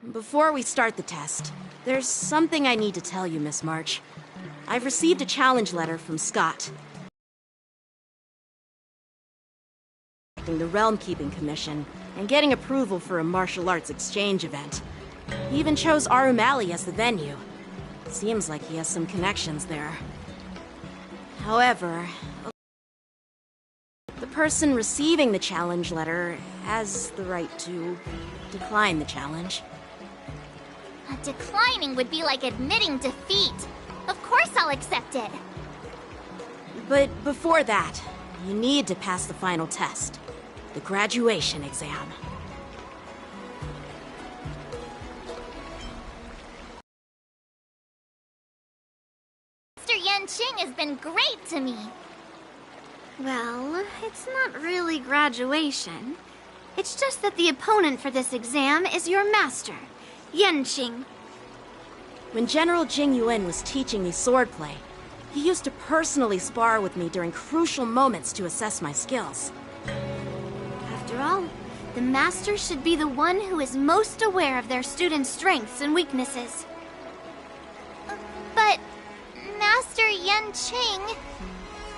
Before we start the test, there's something I need to tell you, Miss March. I've received a challenge letter from Scott. The Realm Keeping Commission, and getting approval for a martial arts exchange event. He even chose Arumali as the venue. Seems like he has some connections there. However, the person receiving the challenge letter has the right to decline the challenge. Declining would be like admitting defeat. Of course I'll accept it. But before that, you need to pass the final test. The graduation exam. Mr. Yanqing has been great to me. Well, it's not really graduation. It's just that the opponent for this exam is your master, Yanqing. When General Jing Yuan was teaching me swordplay, he used to personally spar with me during crucial moments to assess my skills. After all, the master should be the one who is most aware of their students' strengths and weaknesses. But, Master Yanqing,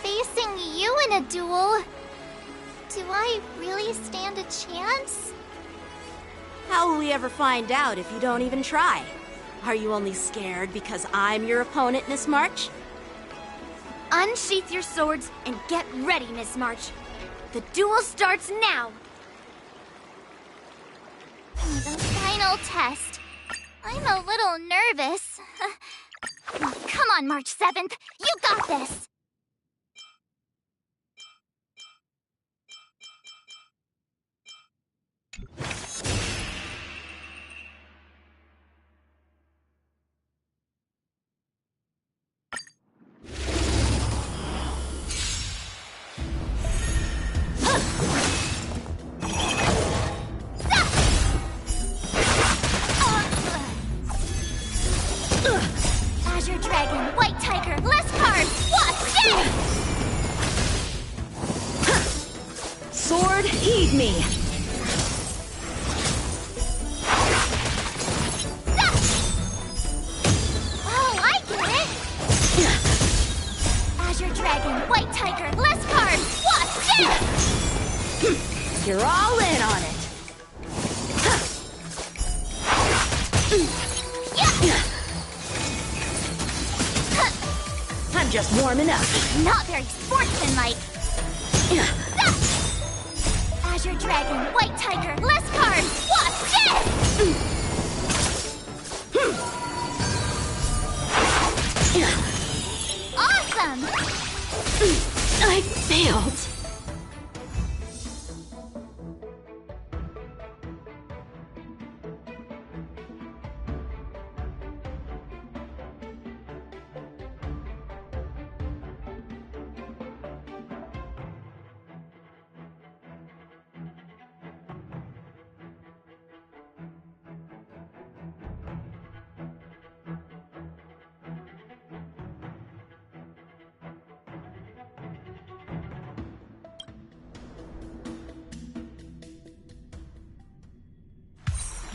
facing you in a duel, do I really stand a chance? How will we ever find out if you don't even try? Are you only scared because I'm your opponent, Miss March? Unsheath your swords and get ready, Miss March. The duel starts now! The final test. I'm a little nervous. Come on, March 7th. You got this! Azure Dragon, White Tiger, less cards! Watch this! Sword, heed me! Oh, I get it! Azure Dragon, White Tiger, less cards! Watch this! You're all in on it! I'm just warming up. Not very sportsmanlike. Azure Dragon, White Tiger, less cards! Watch this! Awesome! I failed.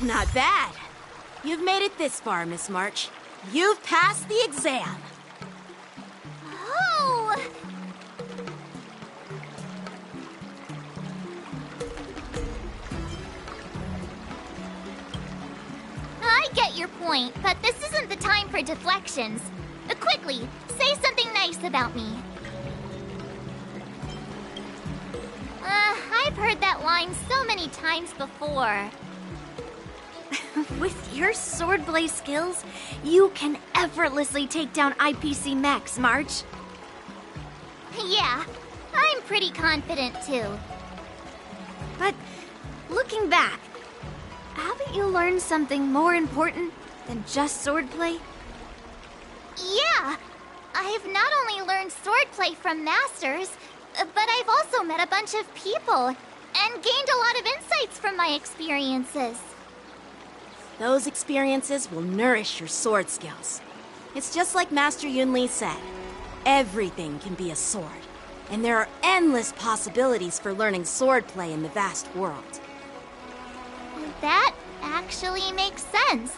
Not bad. You've made it this far, Miss March. You've passed the exam. Oh! I get your point, but this isn't the time for deflections. Quickly, say something nice about me. I've heard that line so many times before. With your swordplay skills, you can effortlessly take down IPC Max, March. Yeah, I'm pretty confident too. But looking back, haven't you learned something more important than just swordplay? Yeah, I've not only learned swordplay from masters, but I've also met a bunch of people and gained a lot of insights from my experiences. Those experiences will nourish your sword skills. It's just like Master Yunli said. Everything can be a sword, and there are endless possibilities for learning swordplay in the vast world. That actually actually makes sense.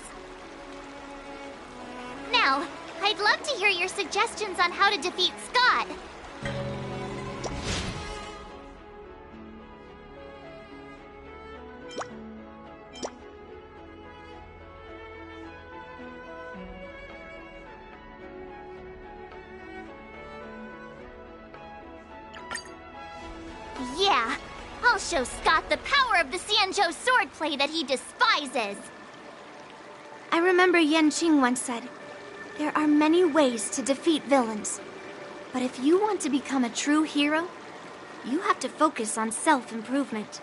Now, I'd love to hear your suggestions on how to defeat Scott. Yeah, I'll show Scott the power of the Xianzhou swordplay that he despises. I remember Yanqing once said, there are many ways to defeat villains. But if you want to become a true hero, you have to focus on self-improvement.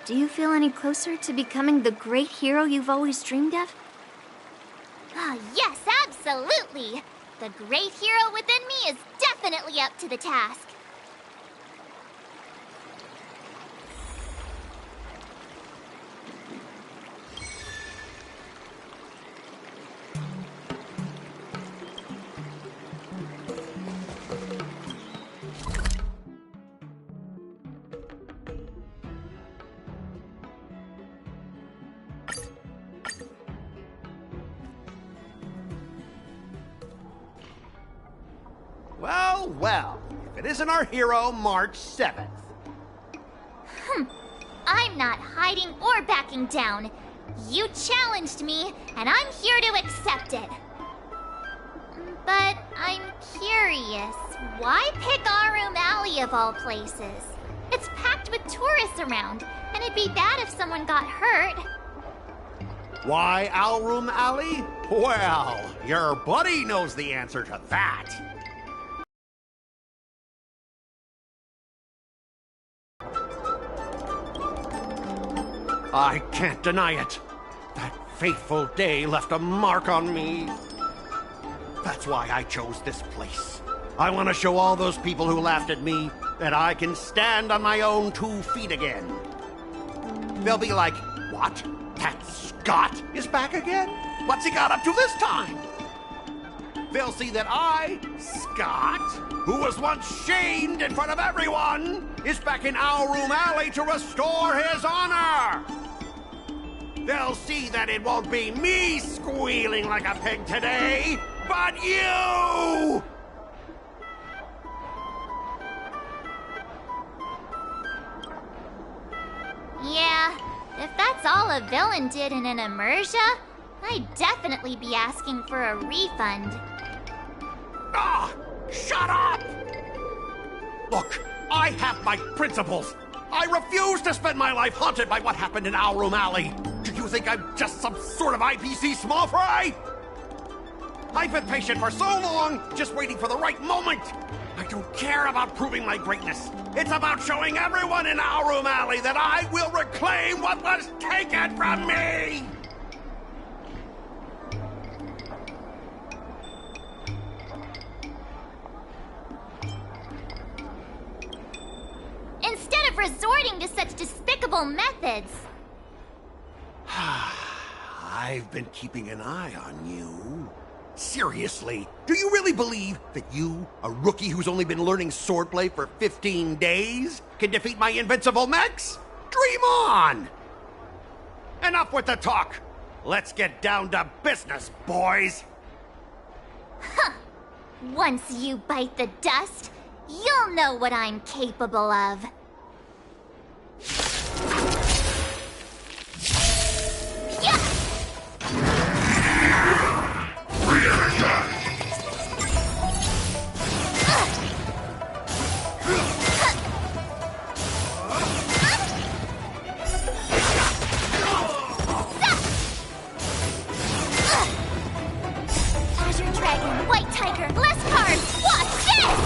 Do you feel any closer to becoming the great hero you've always dreamed of? Ah, yes, absolutely. The great hero within me is definitely up to the task. Well, well, if it isn't our hero, March 7th. I'm not hiding or backing down. You challenged me, and I'm here to accept it. But I'm curious, why pick Arum Alley of all places? It's packed with tourists around, and it'd be bad if someone got hurt. Why Alroom Alley? Well, your buddy knows the answer to that. I can't deny it. That fateful day left a mark on me. That's why I chose this place. I want to show all those people who laughed at me that I can stand on my own 2 feet again. They'll be like, what? That Scott is back again? What's he got up to this time? They'll see that I, Scott, who was once shamed in front of everyone, is back in Alroom Alley to restore his honor. They'll see that it won't be me squealing like a pig today, but you! Yeah, if that's all a villain did in an immersia, I'd definitely be asking for a refund. Ah! Shut up! Look, I have my principles. I refuse to spend my life haunted by what happened in Alroom Alley. Do you think I'm just some sort of IPC small fry? I've been patient for so long, just waiting for the right moment. I don't care about proving my greatness. It's about showing everyone in Alroom Alley that I will reclaim what was taken from me! Instead of resorting to such despicable methods. I've been keeping an eye on you. Seriously, do you really believe that you, a rookie who's only been learning swordplay for 15 days, can defeat my invincible mechs? Dream on! Enough with the talk. Let's get down to business, boys. Once you bite the dust, you'll know what I'm capable of. Azure Dragon, White Tiger, less cards! Watch this!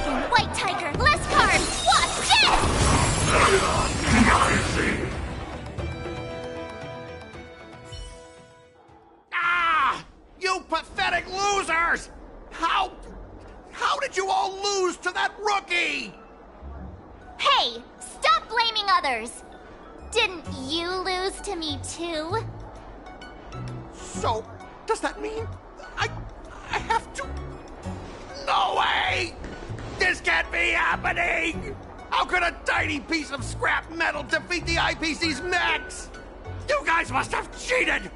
Dragon, White Tiger, less cards! Watch this! Ah! You pathetic losers! How did you all lose to that rookie? Hey, stop blaming others! Didn't you lose to me too? So, does that mean I have to... No way! This can't be happening! How could a tiny piece of scrap metal defeat the IPC's mechs? You guys must have cheated!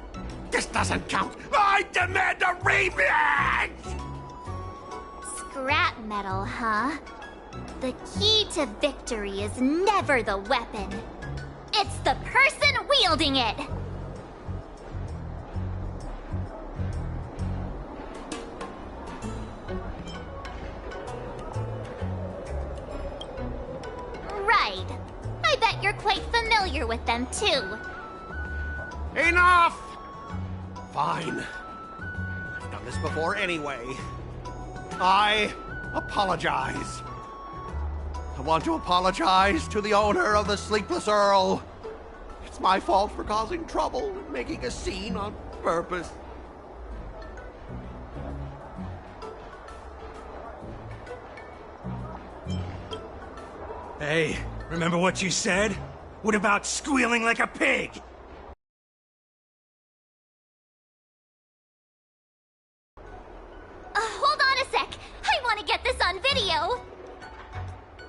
This doesn't count! I demand a rematch! Scrap metal, huh? The key to victory is never the weapon. It's the person wielding it! Right. I bet you're quite familiar with them, too. Enough! Fine. I've done this before anyway. I apologize. I want to apologize to the owner of the Sleepless Earl. It's my fault for causing trouble and making a scene on purpose. Hey, remember what you said? What about squealing like a pig? Hold on a sec. I want to get this on video.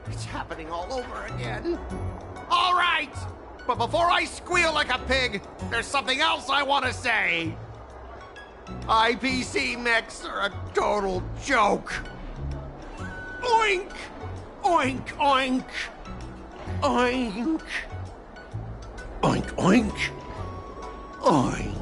It's happening all over again. All right! But before I squeal like a pig, there's something else I want to say. IPC mechs are a total joke. Oink! Oink, oink! Oink! Oink, oink! Oink!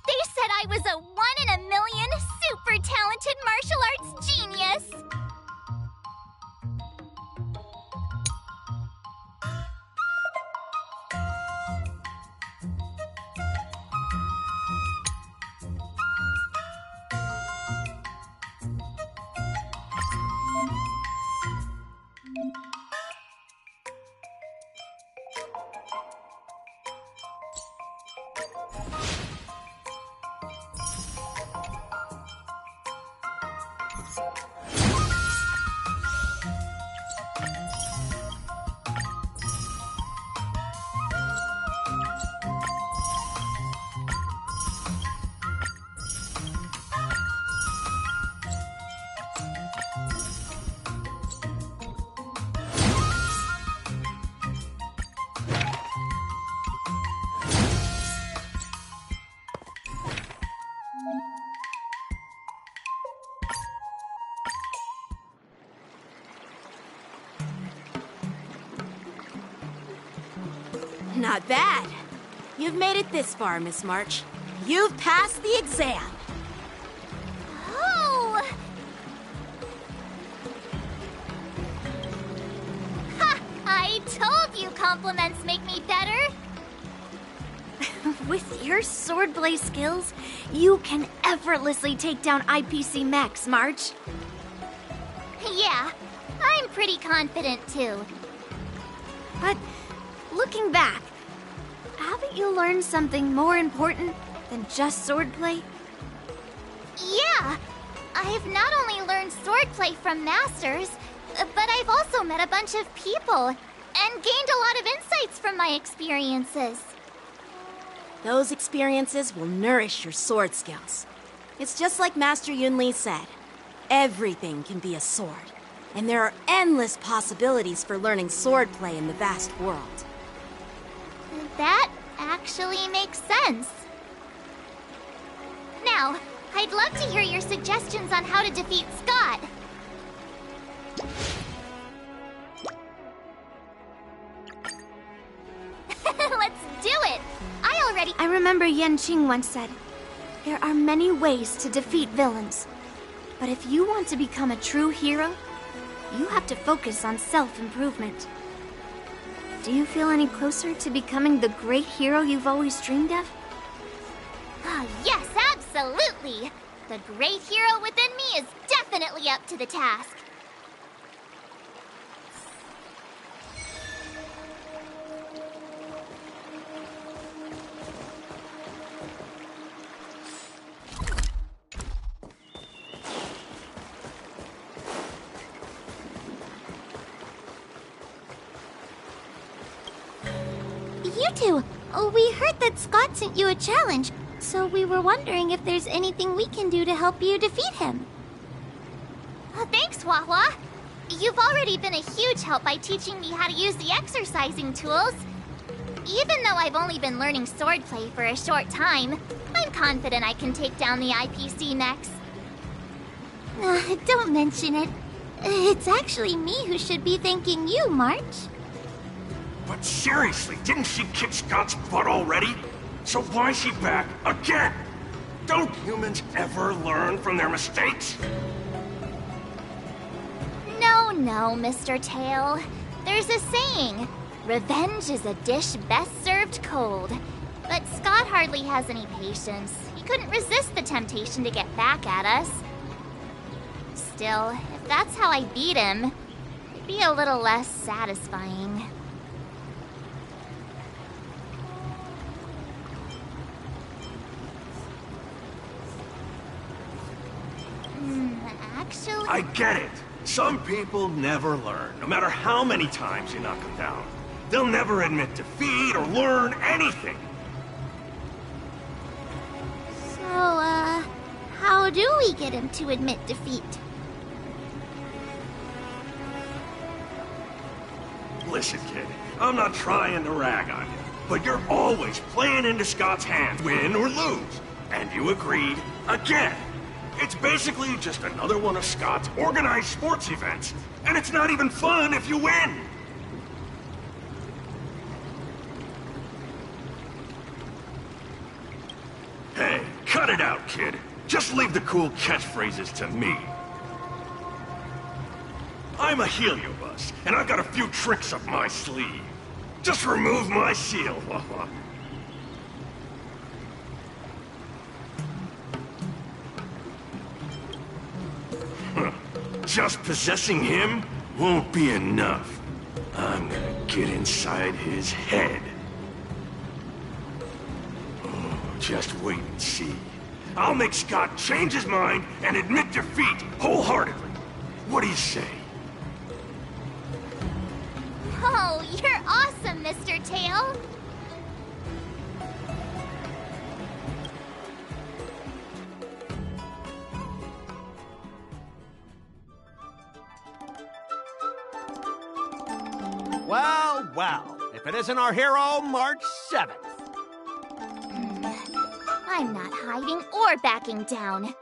They said I was a 1 in a million, super talented martial arts genius! Not bad. You've made it this far, Miss March. You've passed the exam. Oh! Ha! I told you compliments make me better. With your swordplay skills, you can effortlessly take down IPC mechs, March. Yeah, I'm pretty confident too. But looking back, haven't you learned something more important than just swordplay? Yeah, I've not only learned swordplay from masters, but I've also met a bunch of people and gained a lot of insights from my experiences. Those experiences will nourish your sword skills. It's just like Master Yunli said. Everything can be a sword, and there are endless possibilities for learning swordplay in the vast world. That actually makes sense. Now, I'd love to hear your suggestions on how to defeat Scott. Let's do it! I remember Yanqing once said, there are many ways to defeat villains. But if you want to become a true hero, you have to focus on self-improvement. Do you feel any closer to becoming the great hero you've always dreamed of? Yes, absolutely! The great hero within me is definitely up to the task. You two, we heard that Scott sent you a challenge, so we were wondering if there's anything we can do to help you defeat him. Thanks, Wawa. You've already been a huge help by teaching me how to use the exercising tools. Even though I've only been learning swordplay for a short time, I'm confident I can take down the IPC next. Don't mention it. It's actually me who should be thanking you, March. But seriously, didn't she kick Scott's butt already? So why is she back again? Don't humans ever learn from their mistakes? No, Mr. Tail. There's a saying, revenge is a dish best served cold. But Scott hardly has any patience. He couldn't resist the temptation to get back at us. Still, if that's how I beat him, it'd be a little less satisfying. Actually... I get it. Some people never learn, no matter how many times you knock them down. They'll never admit defeat or learn anything. So, how do we get him to admit defeat? Listen, kid, I'm not trying to rag on you, but you're always playing into Scott's hand, win or lose. And you agreed again. It's basically just another one of Scott's organized sports events, and it's not even fun if you win. Hey, cut it out, kid. Just leave the cool catchphrases to me. I'm a Heliobus, and I've got a few tricks up my sleeve. Just remove my seal. Just possessing him won't be enough. I'm gonna get inside his head. Oh, just wait and see. I'll make Scott change his mind and admit defeat wholeheartedly. What do you say? Oh, you're awesome, Mr. Tail! Well, if it isn't our hero, March 7th. I'm not hiding or backing down.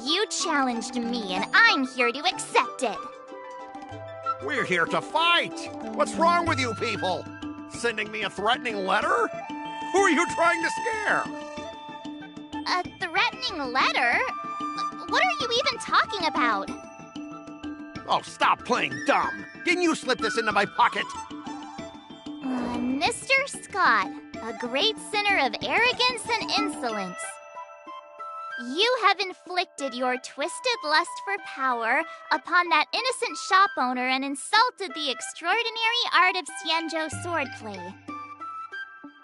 You challenged me, and I'm here to accept it. We're here to fight! What's wrong with you people? Sending me a threatening letter? Who are you trying to scare? A threatening letter? What are you even talking about? Oh, stop playing dumb! Didn't you slip this into my pocket? Mr. Scott, a great sinner of arrogance and insolence. You have inflicted your twisted lust for power upon that innocent shop owner and insulted the extraordinary art of Xianzhou swordplay.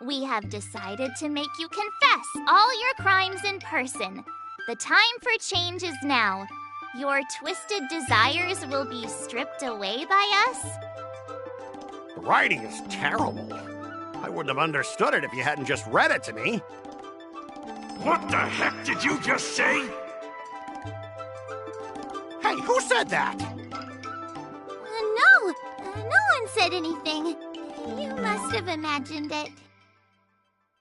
We have decided to make you confess all your crimes in person. The time for change is now. Your twisted desires will be stripped away by us. The writing is terrible. I wouldn't have understood it if you hadn't just read it to me. What the heck did you just say? Hey, who said that? No one said anything. You must have imagined it.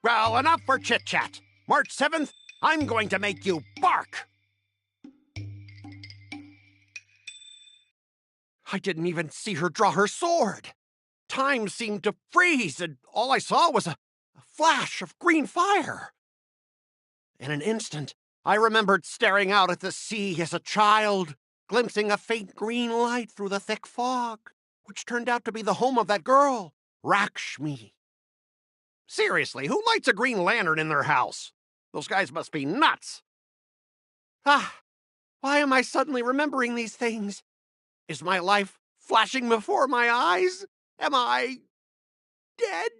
Well, enough for chit-chat. March 7th, I'm going to make you bark. I didn't even see her draw her sword. Time seemed to freeze, and all I saw was a flash of green fire. In an instant, I remembered staring out at the sea as a child, glimpsing a faint green light through the thick fog, which turned out to be the home of that girl, Rakshmi. Seriously, who lights a green lantern in their house? Those guys must be nuts. Why am I suddenly remembering these things? Is my life flashing before my eyes? Am I dead?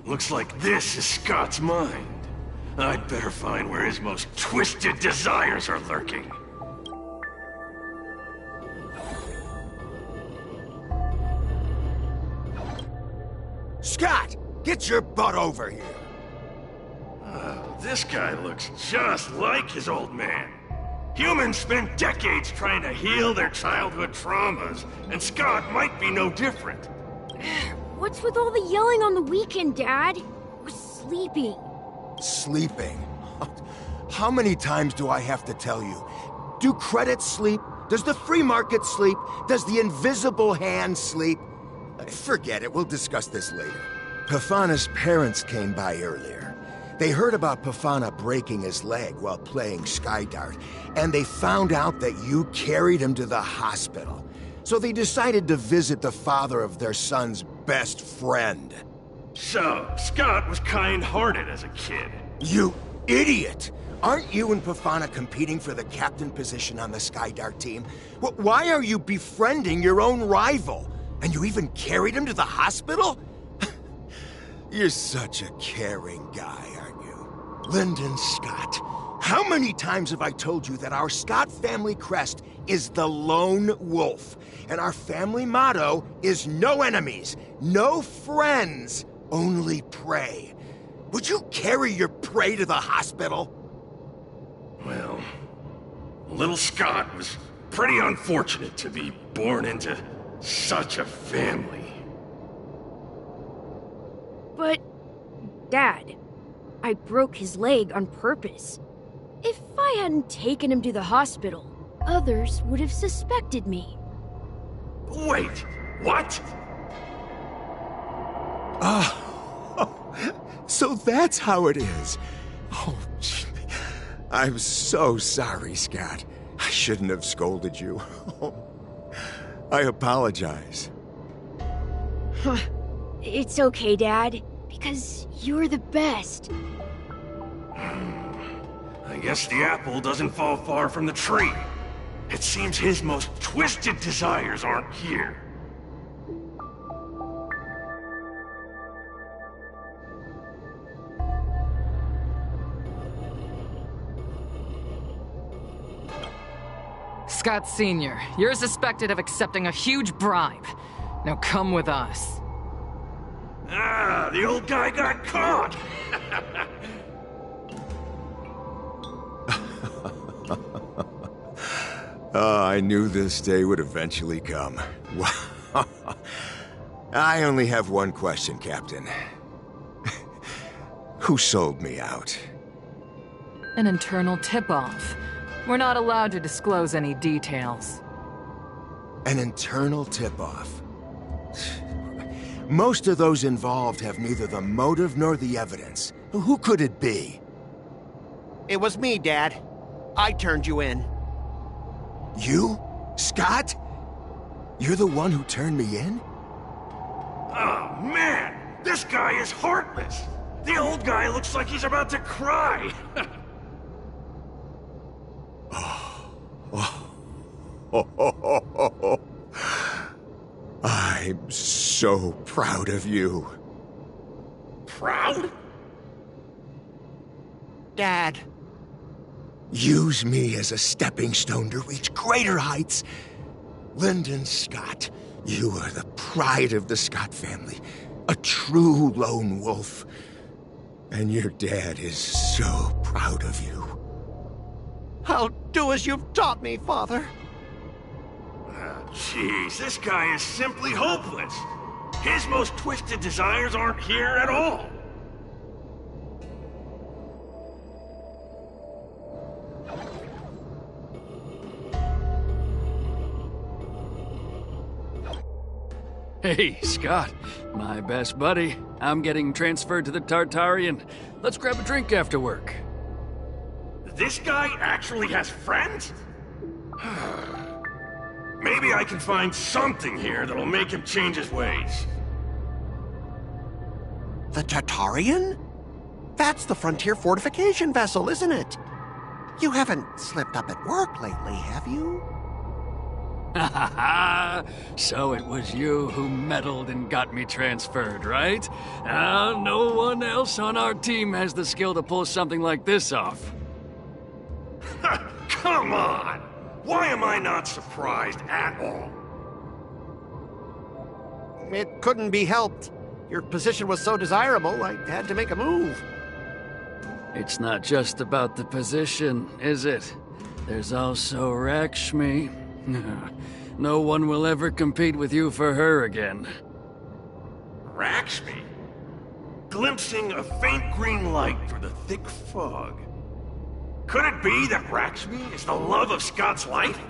Looks like this is Scott's mind. I'd better find where his most twisted desires are lurking. Scott, get your butt over here. This guy looks just like his old man. Humans spend decades trying to heal their childhood traumas, and Scott might be no different. What's with all the yelling on the weekend, Dad? We're sleeping. Sleeping? How many times do I have to tell you? Do credits sleep? Does the free market sleep? Does the invisible hand sleep? Forget it, we'll discuss this later. Pafana's parents came by earlier. They heard about Pafana breaking his leg while playing Skydart, and they found out that you carried him to the hospital. So they decided to visit the father of their son's best friend. So, Scott was kind-hearted as a kid. You idiot! Aren't you and Pafana competing for the captain position on the Skydart team? Why are you befriending your own rival? And you even carried him to the hospital? You're such a caring guy, aren't you? Lyndon Scott. How many times have I told you that our Scott family crest is the Lone Wolf, and our family motto is no enemies, no friends, only prey. Would you carry your prey to the hospital? Well, little Scott was pretty unfortunate to be born into such a family. But, Dad, I broke his leg on purpose. If I hadn't taken him to the hospital, others would have suspected me. Wait, what? So that's how it is. Oh, gee. I'm so sorry, Scott. I shouldn't have scolded you. I apologize. It's okay, Dad, because you're the best. I guess the apple doesn't fall far from the tree. It seems his most twisted desires aren't here. Scott Sr., you're suspected of accepting a huge bribe. Now come with us. Ah, the old guy got caught! I knew this day would eventually come. I only have one question, Captain. Who sold me out? An internal tip-off. We're not allowed to disclose any details. An internal tip-off. Most of those involved have neither the motive nor the evidence. Who could it be? It was me, Dad. I turned you in. You? Scott? You're the one who turned me in? Oh, man! This guy is heartless! The old guy looks like he's about to cry! I'm so proud of you. Proud? Dad. Use me as a stepping stone to reach greater heights. Lyndon Scott, you are the pride of the Scott family. A true lone wolf. And your dad is so proud of you. I'll do as you've taught me, Father. Jeez, this guy is simply hopeless. His most twisted desires aren't here at all. Hey, Scott. My best buddy. I'm getting transferred to the Tartarian. Let's grab a drink after work. This guy actually has friends? Maybe I can find something here that'll make him change his ways. The Tartarian? That's the frontier fortification vessel, isn't it? You haven't slipped up at work lately, have you? Ha ha ha! So it was you who meddled and got me transferred, right? No one else on our team has the skill to pull something like this off. Come on! Why am I not surprised at all? It couldn't be helped. Your position was so desirable, I had to make a move. It's not just about the position, is it? There's also Rakshmi. No one will ever compete with you for her again. Rakshmi? Glimpsing a faint green light through the thick fog. Could it be that Rakshmi is the love of Scott's life?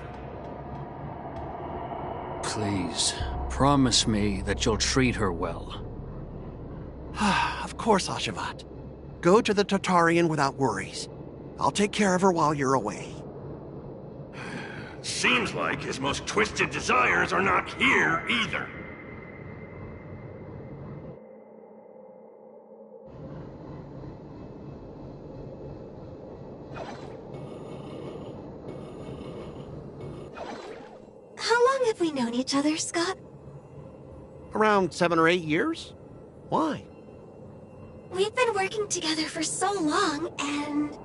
Please, promise me that you'll treat her well. Of course, Ashavat. Go to the Tartarian without worries. I'll take care of her while you're away. Seems like his most twisted desires are not here either. How long have we known each other, Scott? Around 7 or 8 years? Why? We've been working together for so long, and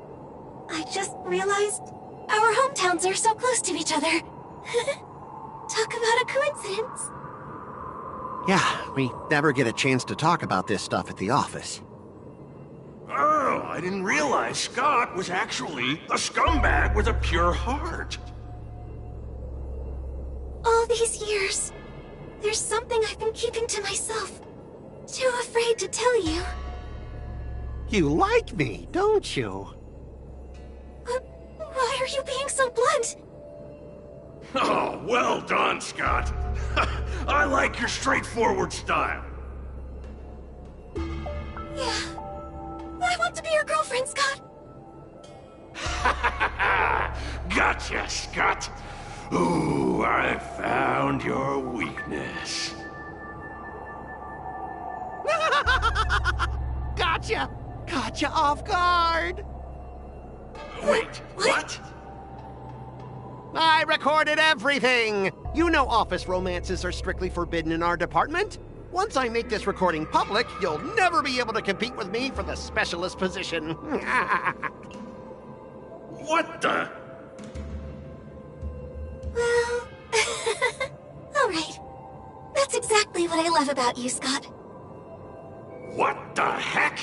I just realized our hometowns are so close to each other. Talk about a coincidence. Yeah, we never get a chance to talk about this stuff at the office. Oh, I didn't realize Scott was actually a scumbag with a pure heart. All these years, there's something I've been keeping to myself. Too afraid to tell you. You like me, don't you? Why are you being so blunt? Oh, well done, Scott. I like your straightforward style. Yeah. I want to be your girlfriend, Scott. Gotcha, Scott. Ooh, I found your weakness. Gotcha! Gotcha off guard! Wait, what? I recorded everything! You know office romances are strictly forbidden in our department. Once I make this recording public, you'll never be able to compete with me for the specialist position. What the? Well... Alright. That's exactly what I love about you, Scott. What the heck?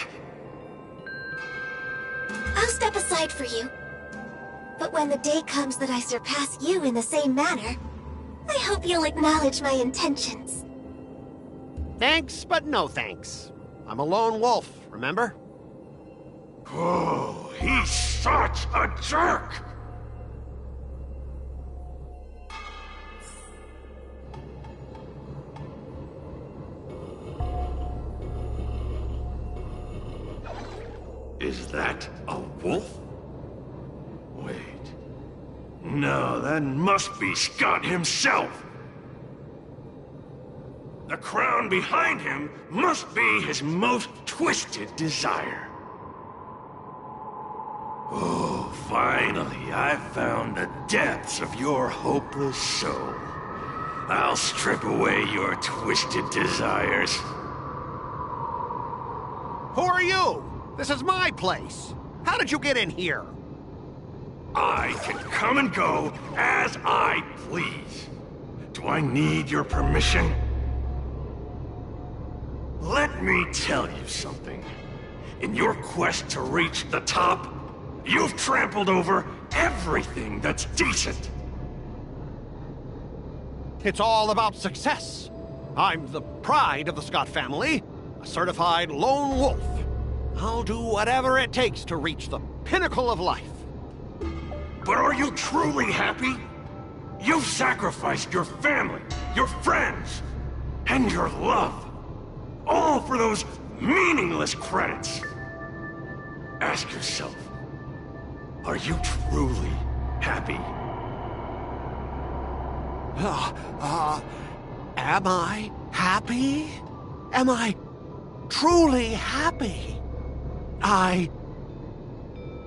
I'll step aside for you. But when the day comes that I surpass you in the same manner, I hope you'll acknowledge my intentions. Thanks, but no thanks. I'm a lone wolf, remember? Oh, he's such a jerk! Is that a wolf? Wait. No, that must be Scott himself. The crown behind him must be his most twisted desire. Oh, finally, I've found the depths of your hopeless soul. I'll strip away your twisted desires. Who are you? This is my place. How did you get in here? I can come and go as I please. Do I need your permission? Let me tell you something. In your quest to reach the top, you've trampled over everything that's decent. It's all about success. I'm the pride of the Scott family, a certified lone wolf. I'll do whatever it takes to reach the pinnacle of life. But are you truly happy? You've sacrificed your family, your friends, and your love. All for those meaningless credits. Ask yourself, are you truly happy? Am I happy? Am I truly happy?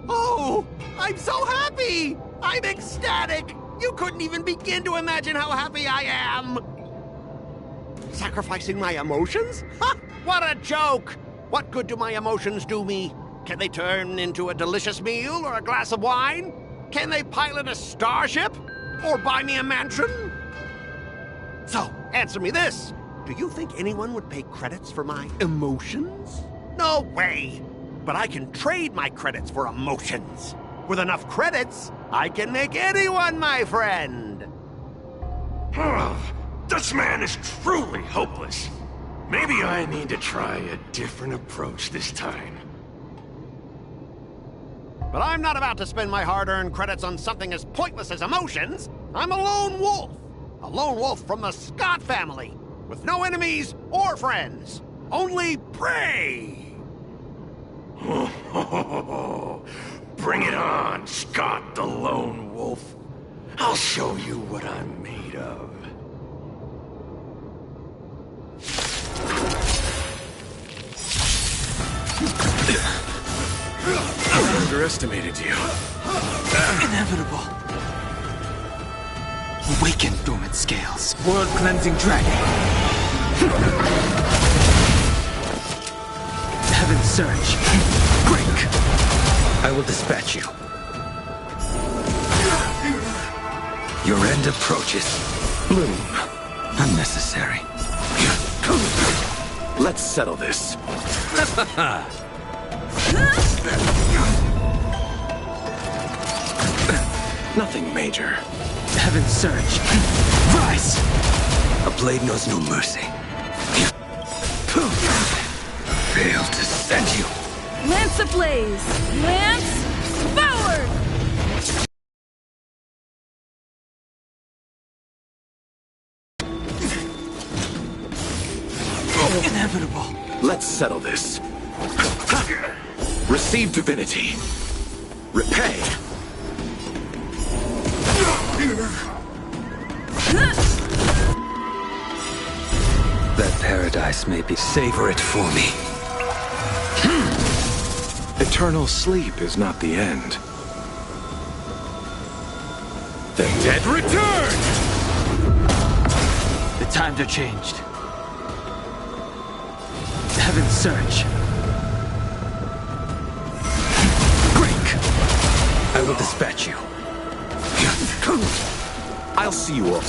Oh, I'm so happy! I'm ecstatic! You couldn't even begin to imagine how happy I am! Sacrificing my emotions? Ha! What a joke! What good do my emotions do me? Can they turn into a delicious meal or a glass of wine? Can they pilot a starship? Or buy me a mansion? So, answer me this. Do you think anyone would pay credits for my emotions? No way! But I can trade my credits for emotions. With enough credits, I can make anyone my friend. This man is truly hopeless. Maybe I need to try a different approach this time. But I'm not about to spend my hard-earned credits on something as pointless as emotions. I'm a lone wolf. A lone wolf from the Scott family, with no enemies or friends. Only prey! Bring it on, Scott the Lone Wolf. I'll show you what I'm made of. I underestimated you. Inevitable. Awaken, dormant scales. World-cleansing dragon. Heaven surge. Break. I will dispatch you. Your end approaches. Bloom. Unnecessary. Let's settle this. Nothing major. Heaven surge. Rise! A blade knows no mercy. Fail to send you. Lance ablaze! Lance forward! Inevitable. Let's settle this. Receive divinity. Repay. That paradise may be. Savor it for me. Eternal sleep is not the end. The dead return! The times are changed. Heaven surge. Break! I will dispatch you. I'll see you all.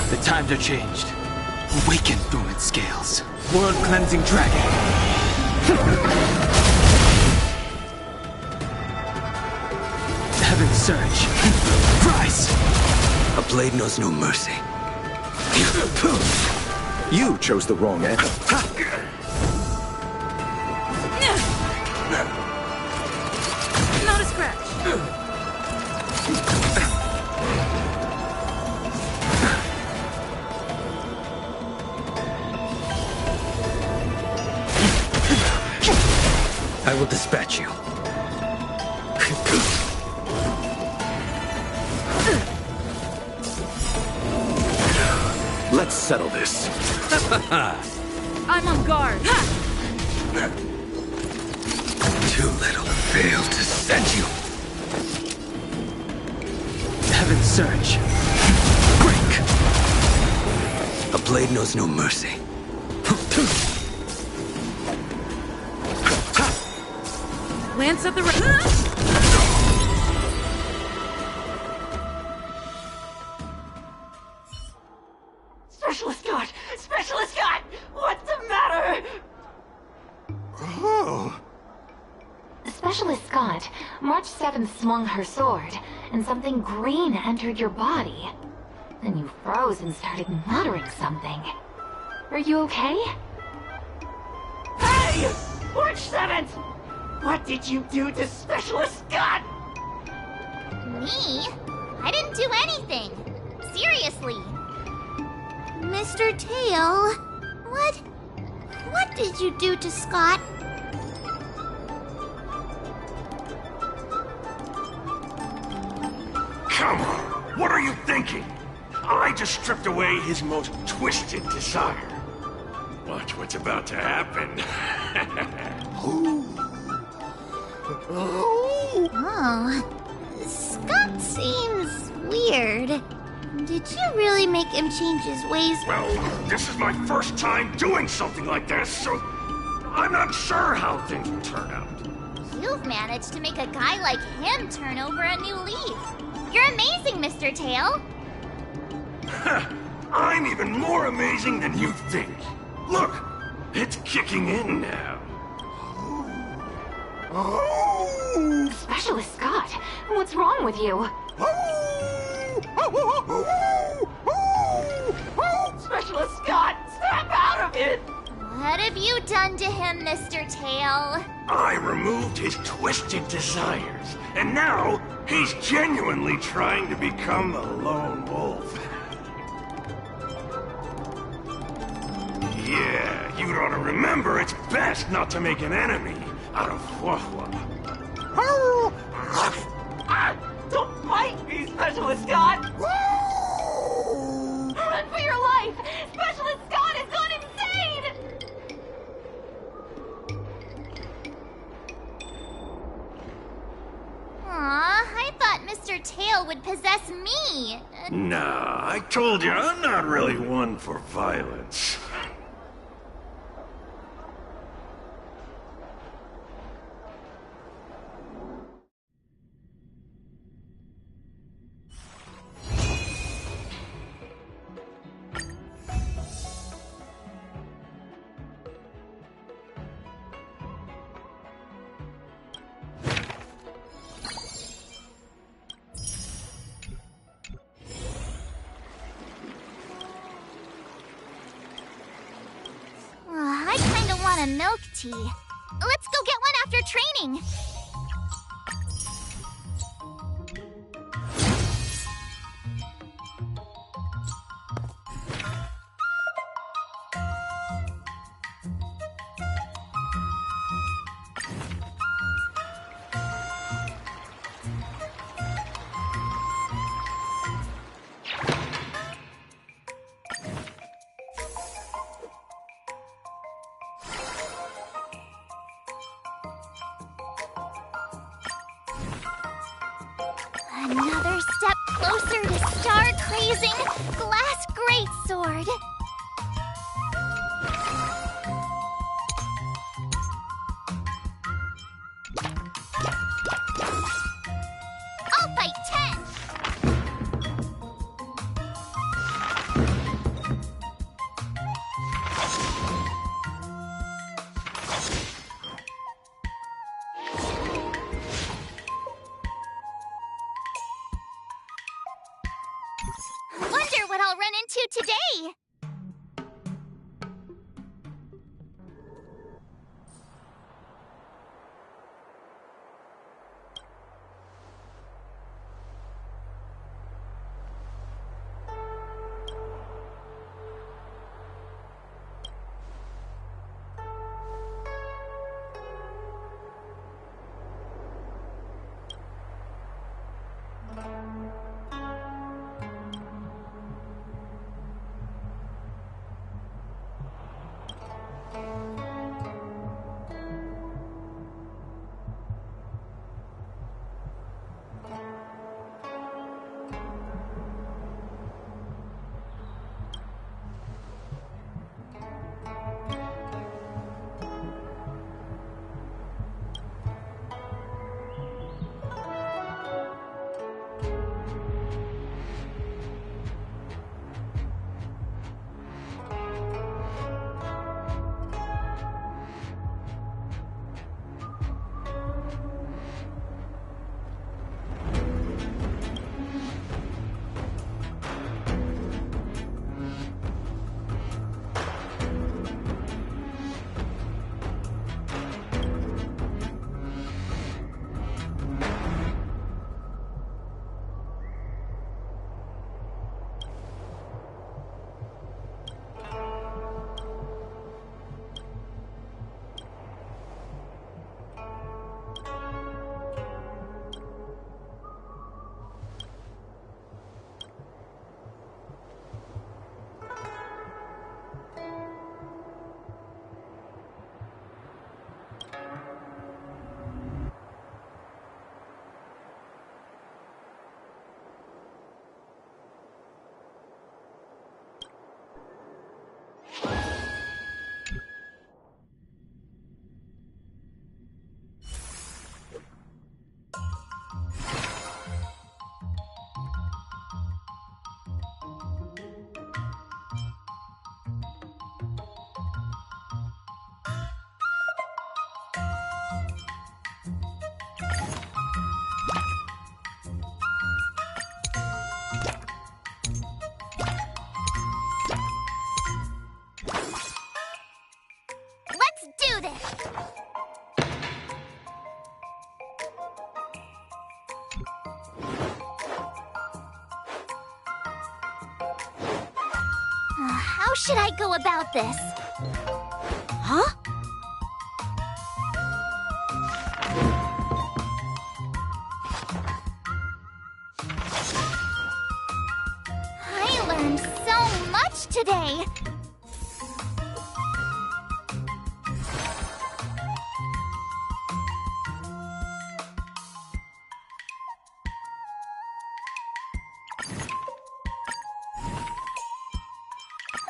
The times are changed. Awaken, dormant scales. World-cleansing dragon. Heaven surge. Rise! A blade knows no mercy. You chose the wrong end. Not a scratch. I will dispatch you. Let's settle this. I'm on guard. Too little. Fail to send you. Heaven surge. Break! A blade knows no mercy. glance at the Specialist God! Specialist God! What's the matter? Oh. Specialist Scott, March 7th swung her sword, and something green entered your body. Then you froze and started muttering something. Are you okay? Hey! March 7th! What did you do to Specialist Scott? Me? I didn't do anything. Seriously. Mr. Tail, what did you do to Scott? Come on, what are you thinking? I just stripped away his most twisted desire. Watch what's about to happen. Oh, Scott seems weird. Did you really make him change his ways? Well, this is my first time doing something like this, so I'm not sure how things will turn out. You've managed to make a guy like him turn over a new leaf. You're amazing, Mr. Tail. I'm even more amazing than you think. Look, it's kicking in now. Specialist Scott, what's wrong with you? Specialist Scott, snap out of it! What have you done to him, Mr. Tail? I removed his twisted desires, and now he's genuinely trying to become a lone wolf. Yeah, you'd ought to remember it's best not to make an enemy out of Huahua. Don't bite me, Specialist Scott! Run for your life! Specialist Scott has gone insane! Aw, I thought Mr. Tail would possess me. Nah, I told you, I'm not really one for violence. I kinda want a milk tea. Let's go get one after training. Another step closer to star-crazing Glass Greatsword. I'll fight 10! Wonder what I'll run into today! How should I go about this? Huh? I learned so much today!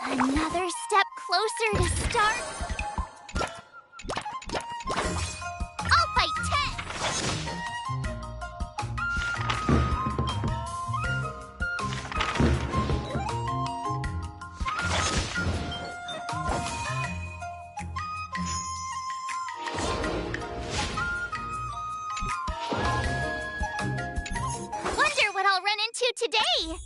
Another step closer to start. I'll fight 10! Wonder what I'll run into today!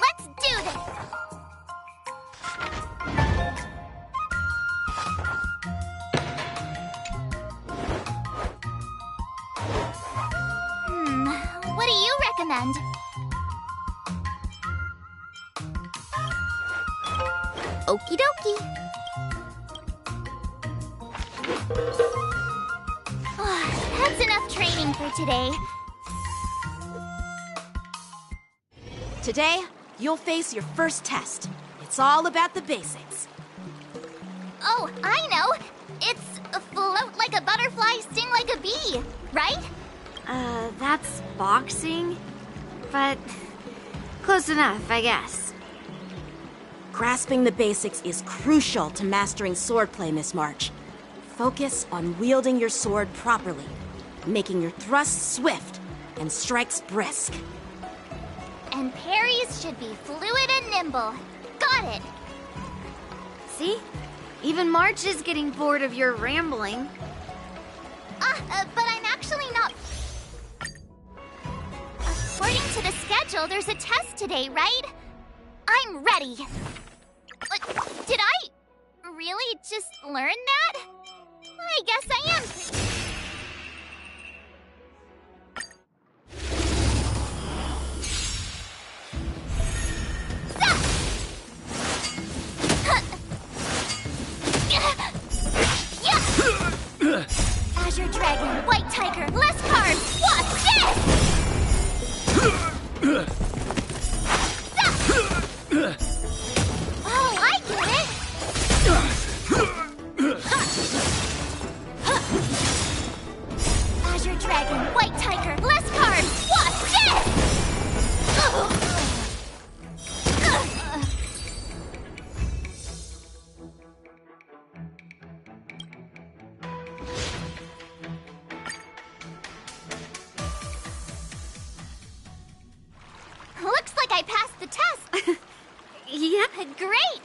Let's do this! What do you recommend? Okie dokie. That's enough training for today. Today, you'll face your first test. It's all about the basics. Oh, I know! It's float like a butterfly, sting like a bee, right? That's boxing? But close enough, I guess. Grasping the basics is crucial to mastering swordplay, Miss March. Focus on wielding your sword properly, making your thrusts swift and strikes brisk. And parries should be fluid and nimble. Got it! See? Even March is getting bored of your rambling. But I'm actually not... According to the schedule, there's a test today, right? I'm ready. But did I really just learn that? I guess I am pretty... Azure Dragon, White Tiger, less carbs! Watch this! Oh, I get it! Azure Dragon, White Tiger, less carbs! Watch this! I passed the test. Yeah. Great!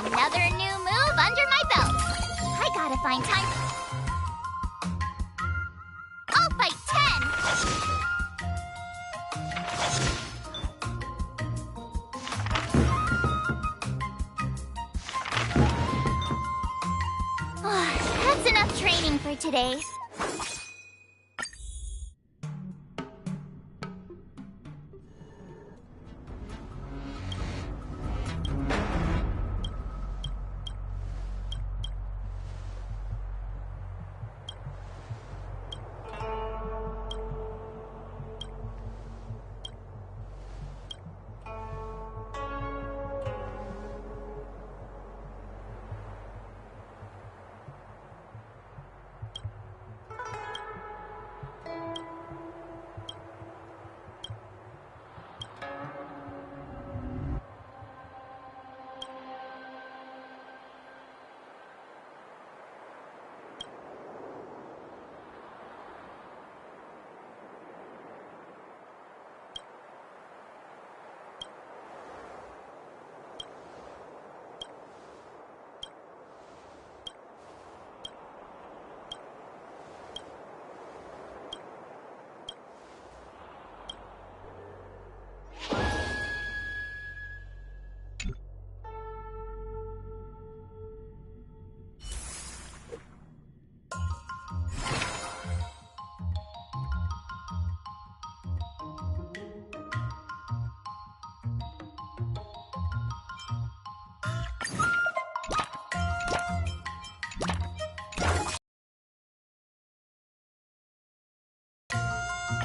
Another new move under my belt. I gotta find time. I'll fight 10. That's enough training for today.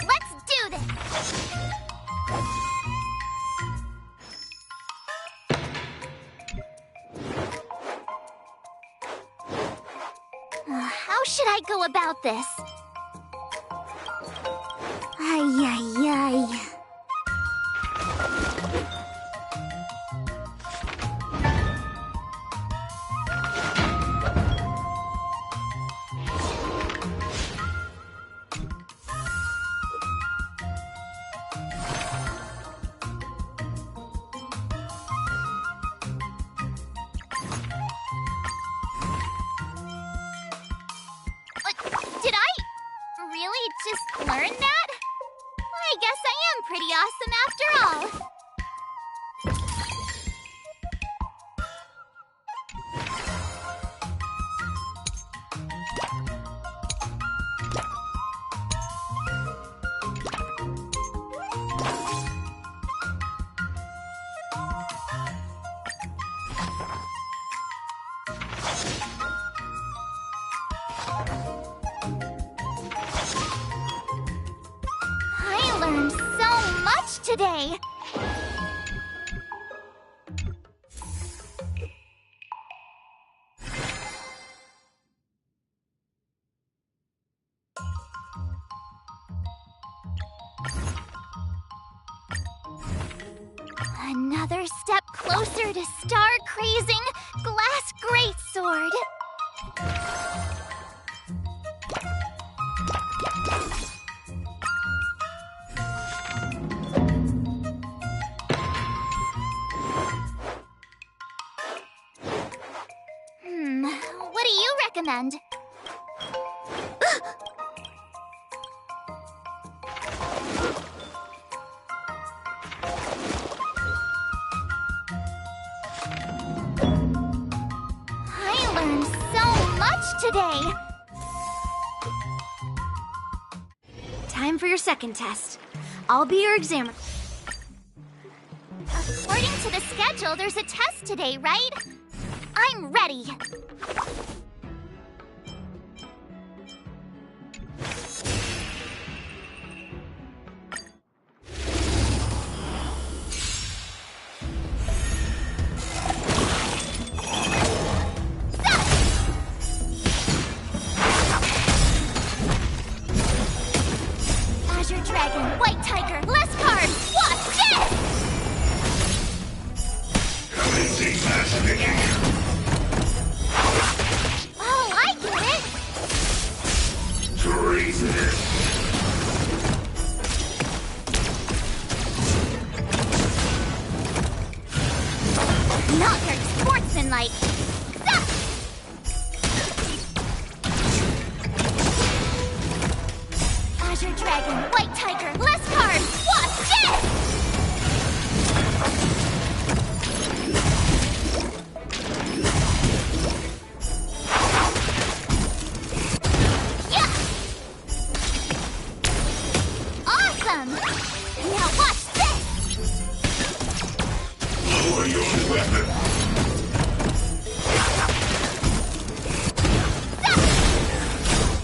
Let's do this! How should I go about this? Ay, ay, ay. Did I really just learn that? I guess I am pretty awesome after all. I learned so much today. Another step closer to star-crazing glass greatsword. What do you recommend? I learned so much today. Time for your second test. I'll be your examiner. According to the schedule, there's a test today, right? I'm ready. Azure Dragon, White Tiger, less cards! Watch this! Commencing matchmaking. Oh, I get it! Treasonous. Not very sportsmanlike. Stop! Azure Dragon, White Tiger, less cards! Watch this! Yeah! Awesome! Now watch this! Lower your weapon.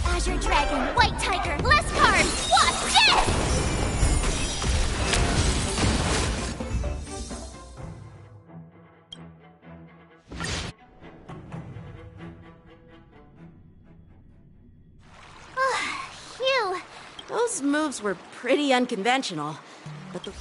Azure Dragon, White Tiger, less cards! Watch this! Phew. Those moves were pretty unconventional, but the...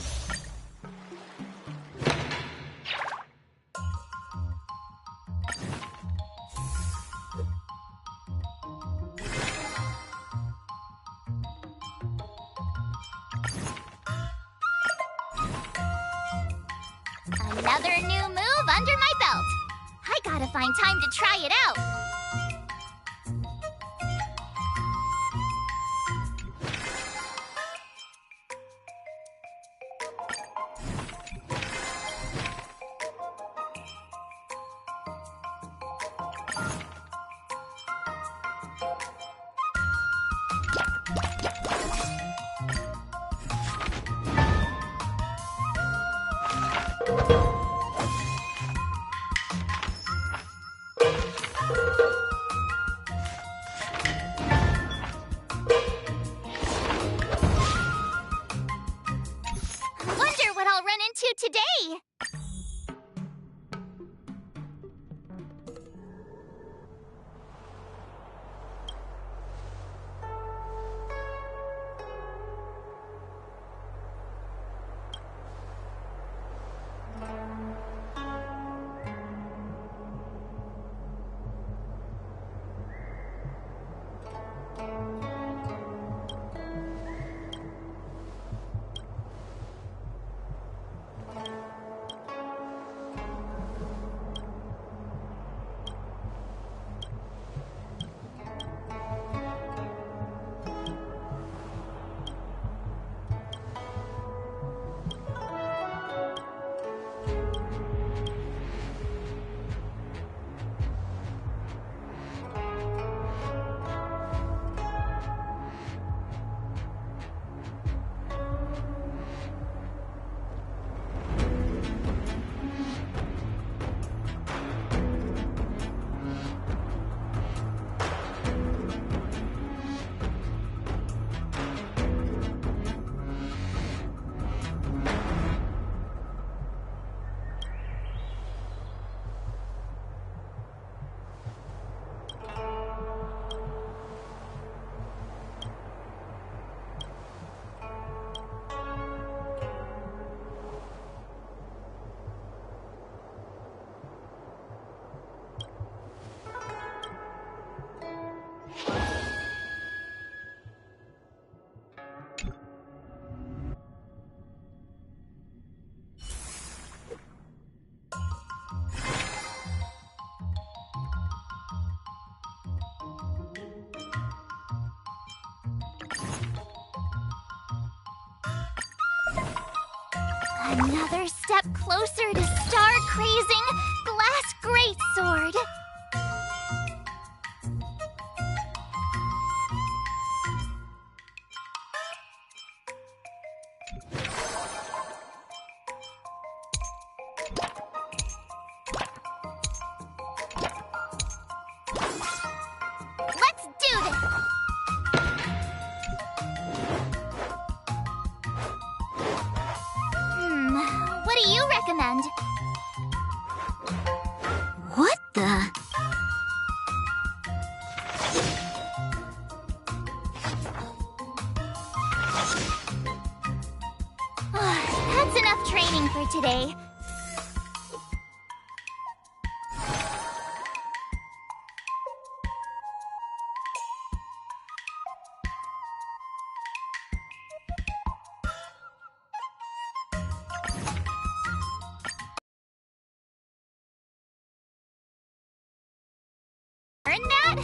Another new move under my belt. I gotta find time to try it out. I wonder what I'll run into today. Another step closer to star-crazing Glass Greatsword. recommend. What the? That's enough training for today. Learn that?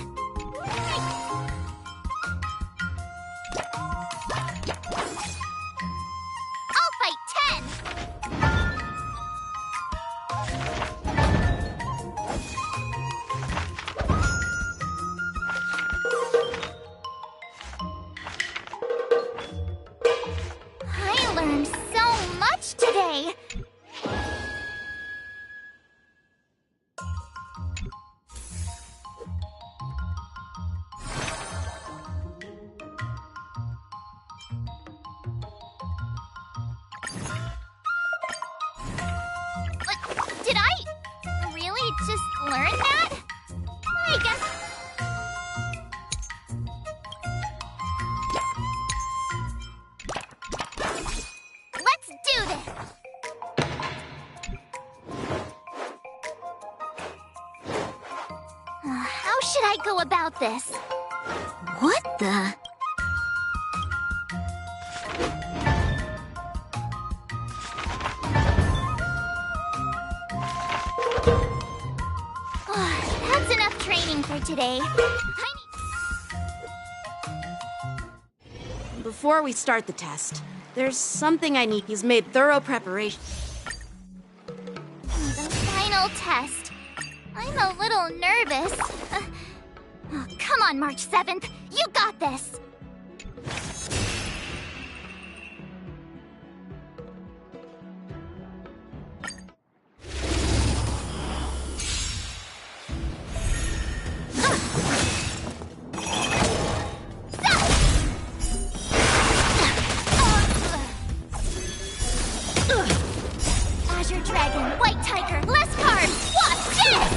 I'll fight 10! I learned so much today! Did I really just learn that? I guess... Let's do this! How should I go about this? What the? That's enough training for today. Before we start the test, there's something I need. He's made thorough preparation. The final test. I'm a little nervous. Come on, March 7th. You got this! Azure Dragon, White Tiger, less cards! Watch this!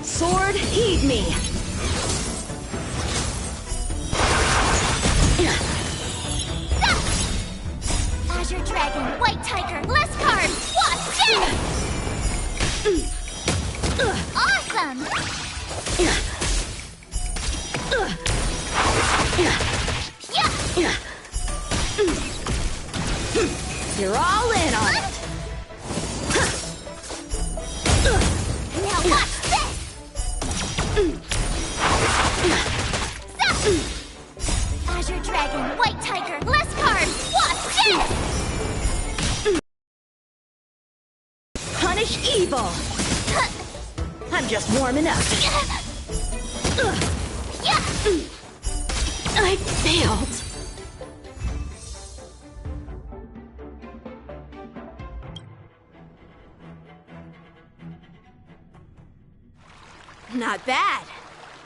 Sword, heed me! Azure Dragon, White Tiger, less cards! Watch this! Awesome! You're all in on it! Now watch this! Azure Dragon, White Tiger, less cards! Watch this! Punish evil! I'm just warming up. I failed. Not bad.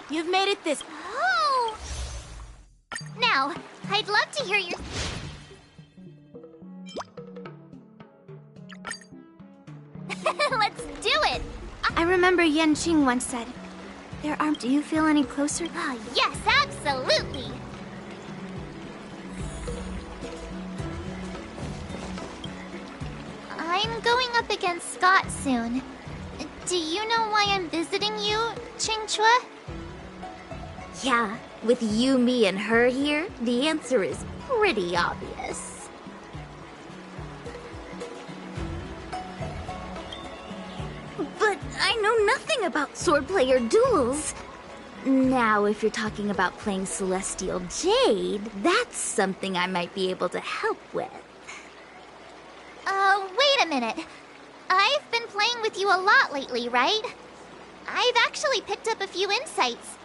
You've made it this... Oh! Now, I'd love to hear your... Let's do it! I remember Yanqing once said, there are... Do you feel any closer? Ah, yes, absolutely! I'm going up against Scott soon. Do you know why I'm visiting you, Qingchua? Yeah, with you, me, and her here, the answer is pretty obvious. But I know nothing about swordplay or duels. Now, if you're talking about playing Celestial Jade, that's something I might be able to help with. Wait a minute. I've been playing with you a lot lately, right? I've actually picked up a few insights.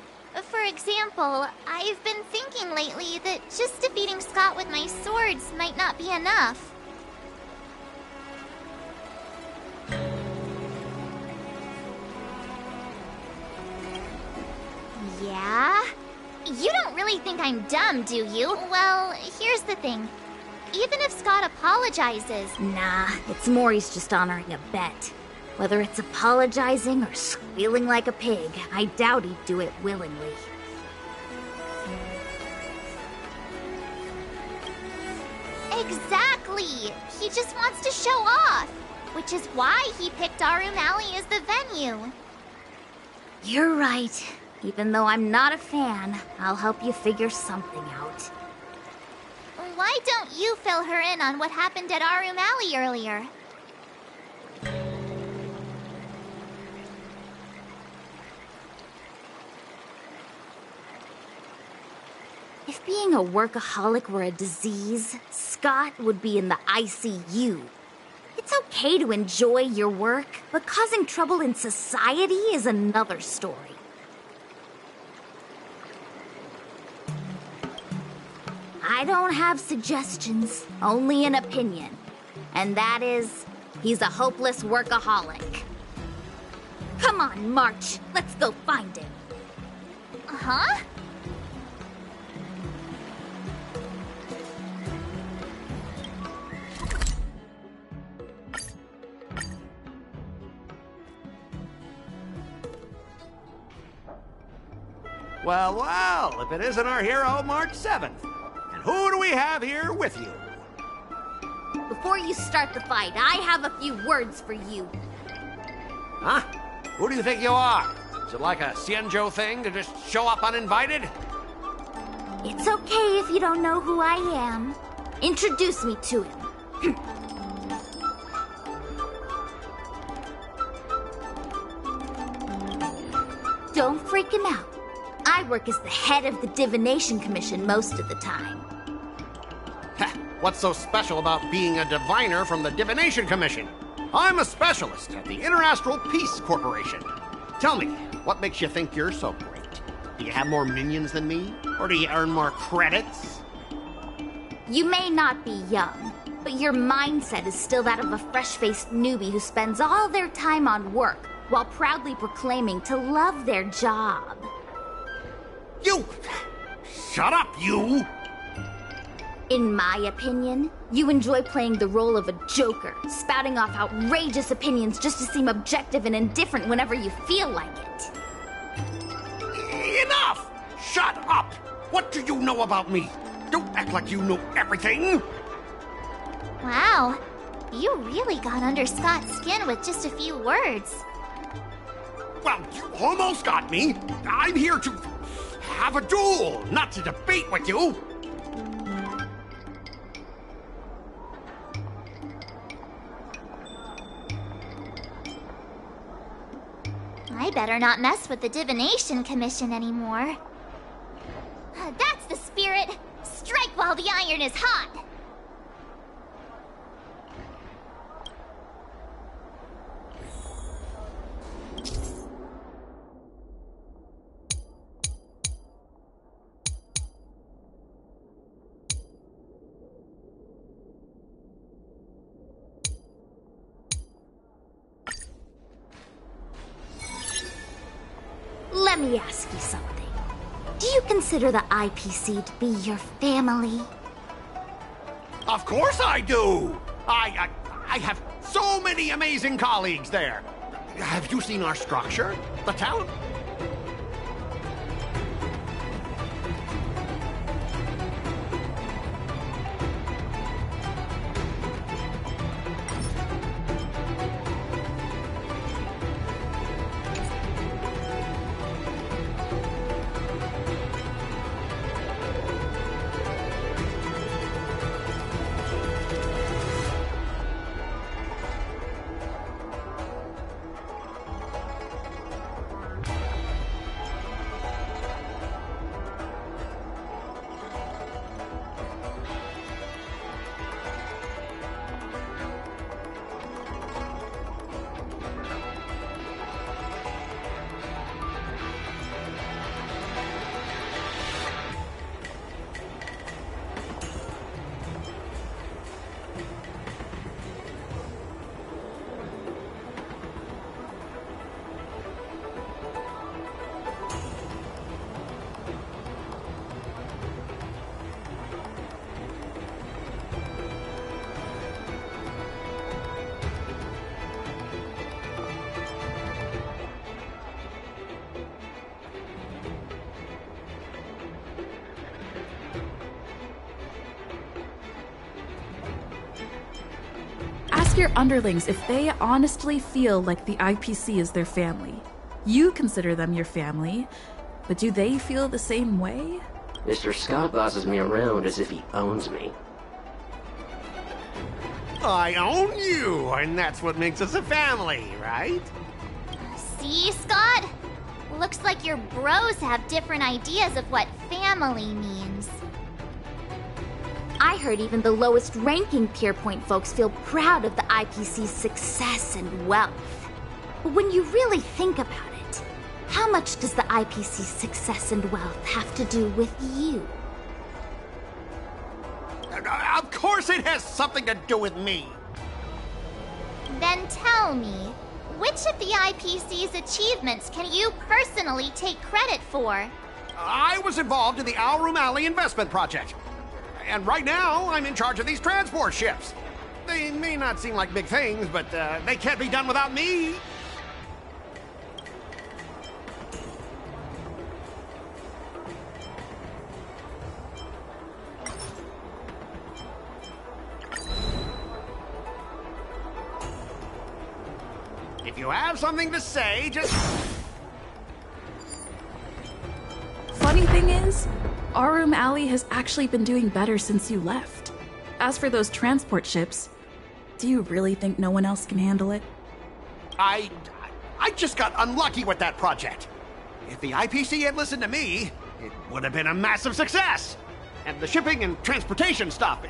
For example, I've been thinking lately that just defeating Scott with my swords might not be enough. Yeah? You don't really think I'm dumb, do you? Well, here's the thing. Even if Scott apologizes... Nah, it's more he's just honoring a bet. Whether it's apologizing or squealing like a pig, I doubt he'd do it willingly. Exactly! He just wants to show off, which is why he picked Arumali as the venue. You're right. Even though I'm not a fan, I'll help you figure something out. Why don't you fill her in on what happened at Arumali earlier? If being a workaholic were a disease, Scott would be in the ICU. It's okay to enjoy your work, but causing trouble in society is another story. I don't have suggestions, only an opinion. And that is, he's a hopeless workaholic. Come on, March, let's go find him. Huh? Well, well, if it isn't our hero, March 7th. And who do we have here with you? Before you start the fight, I have a few words for you. Huh? Who do you think you are? Is it like a Xianzhou thing to just show up uninvited? It's okay if you don't know who I am. Introduce me to him. Don't freak him out. I work as the head of the Divination Commission most of the time. What's so special about being a diviner from the Divination Commission? I'm a specialist at the Interastral Peace Corporation. Tell me, what makes you think you're so great? Do you have more minions than me? Or do you earn more credits? You may not be young, but your mindset is still that of a fresh-faced newbie who spends all their time on work while proudly proclaiming to love their job. You! Shut up, you! In my opinion, you enjoy playing the role of a joker, spouting off outrageous opinions just to seem objective and indifferent whenever you feel like it. Enough! Shut up! What do you know about me? Don't act like you know everything! Wow, you really got under Scott's skin with just a few words. Well, you almost got me. I'm here to have a duel, not to debate with you. I better not mess with the Divination Commission anymore. That's the spirit! Strike while the iron is hot! Let me ask you something. Do you consider the IPC to be your family? Of course I do! I have so many amazing colleagues there. Have you seen our structure? The talent? your underlings if they honestly feel like the IPC is their family. You consider them your family, but do they feel the same way? Mr. Scott bosses me around as if he owns me. I own you, and that's what makes us a family, right? See, Scott? Looks like your bros have different ideas of what family means. I heard even the lowest ranking Pierpoint folks feel proud of the IPC's success and wealth. But when you really think about it, how much does the IPC's success and wealth have to do with you? Of course it has something to do with me. Then tell me, which of the IPC's achievements can you personally take credit for? I was involved in the Alrum Alley investment project. And right now, I'm in charge of these transport ships. They may not seem like big things, but they can't be done without me. If you have something to say, just... Funny thing is, Alrum Alley has actually been doing better since you left. As for those transport ships, do you really think no one else can handle it? I just got unlucky with that project. If the IPC had listened to me, it would have been a massive success. And the shipping and transportation stuff,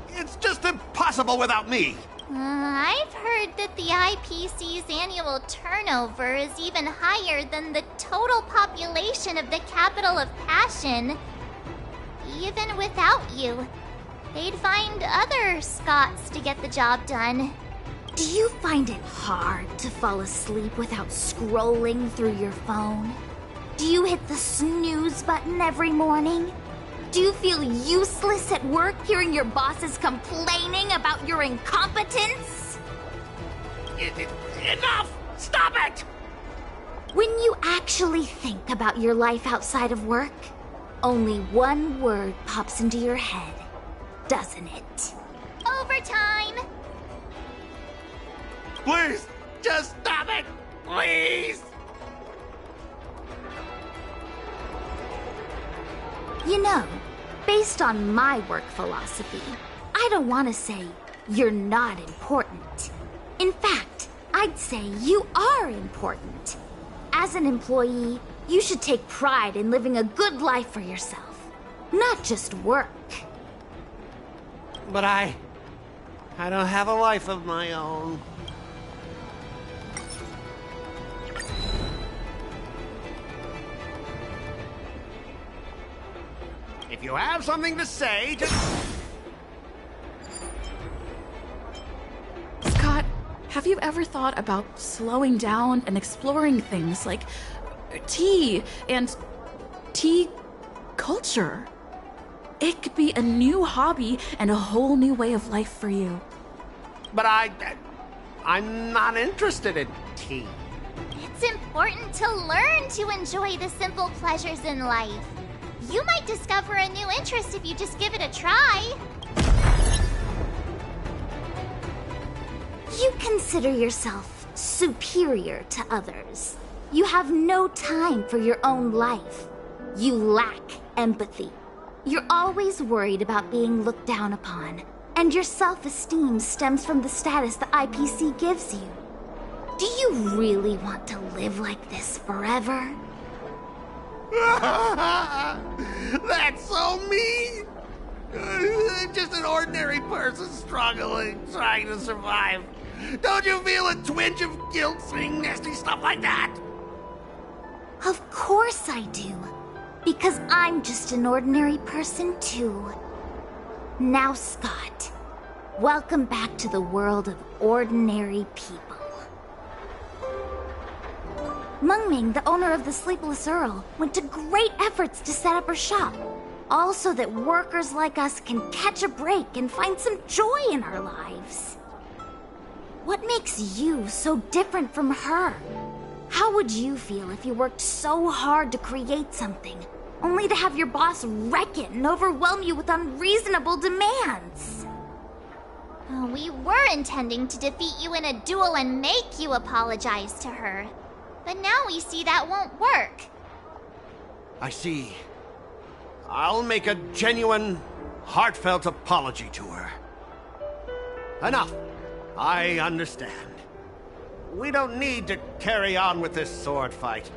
it's just impossible without me. I've heard that the IPC's annual turnover is even higher than the total population of the capital of Passion. Even without you, they'd find other Scots to get the job done. Do you find it hard to fall asleep without scrolling through your phone? Do you hit the snooze button every morning? Do you feel useless at work hearing your bosses complaining about your incompetence? Enough! Stop it! When you actually think about your life outside of work, only one word pops into your head, doesn't it? Overtime! Please, just stop it! Please! You know, based on my work philosophy, I don't want to say you're not important. In fact, I'd say you are important. As an employee, you should take pride in living a good life for yourself, not just work. But I don't have a life of my own. If you have something to say, just... Scott, have you ever thought about slowing down and exploring things like tea and tea culture? It could be a new hobby and a whole new way of life for you. But I'm not interested in tea. It's important to learn to enjoy the simple pleasures in life. You might discover a new interest if you just give it a try. You consider yourself superior to others. You have no time for your own life. You lack empathy. You're always worried about being looked down upon, and your self-esteem stems from the status the IPC gives you. Do you really want to live like this forever? That's so mean! Just an ordinary person struggling, trying to survive. Don't you feel a twinge of guilt saying nasty stuff like that? Of course I do. Because I'm just an ordinary person too. Now, Scott, welcome back to the world of ordinary people. Mengming, the owner of the Sleepless Earl, went to great efforts to set up her shop. All so that workers like us can catch a break and find some joy in our lives. What makes you so different from her? How would you feel if you worked so hard to create something, only to have your boss wreck it and overwhelm you with unreasonable demands? We were intending to defeat you in a duel and make you apologize to her. But now we see that won't work. I see. I'll make a genuine, heartfelt apology to her. Enough. I understand. We don't need to carry on with this sword fight.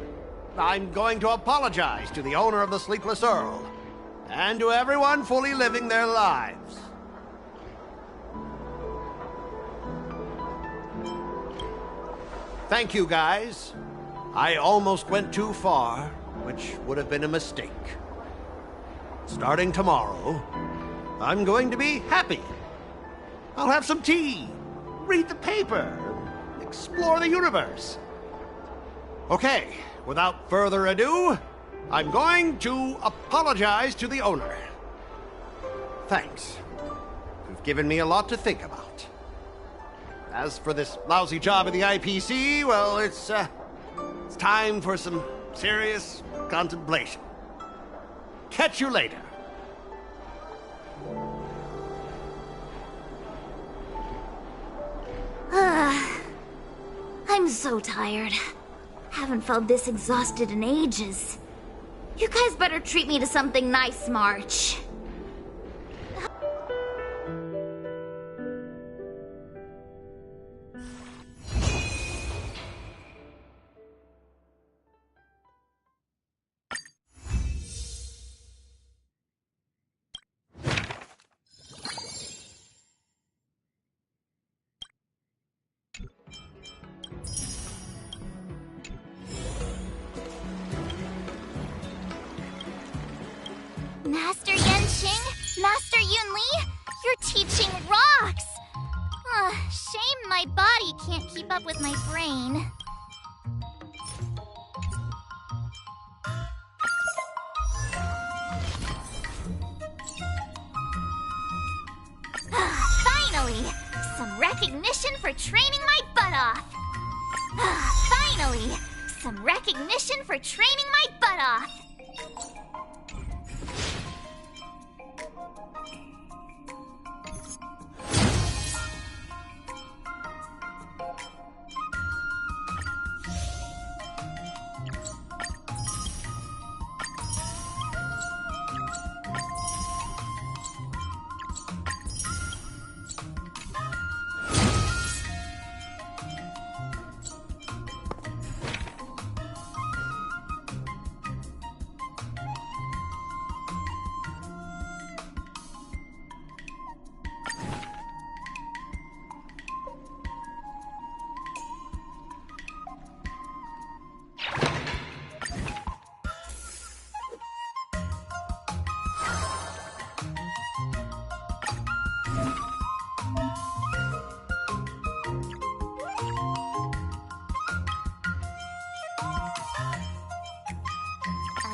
I'm going to apologize to the owner of the Sleepless Earl, and to everyone fully living their lives. Thank you, guys. I almost went too far, which would have been a mistake. Starting tomorrow, I'm going to be happy. I'll have some tea, read the paper, explore the universe. Okay, without further ado, I'm going to apologize to the owner. Thanks. You've given me a lot to think about. As for this lousy job at the IPC, well, it's time for some serious contemplation. Catch you later. I'm so tired. Haven't felt this exhausted in ages. You guys better treat me to something nice, March. Master Yenqing? Master Yunli? Your teaching rocks! Shame my body can't keep up with my brain. Finally! Some recognition for training my butt off! Finally! Some recognition for training my butt off!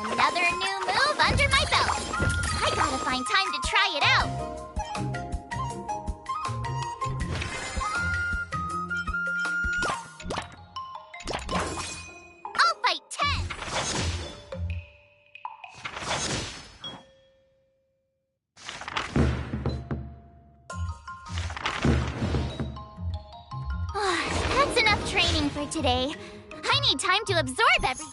Another new move under my belt. I gotta find time to try it out. I'll fight 10. That's enough training for today. I need time to absorb everything.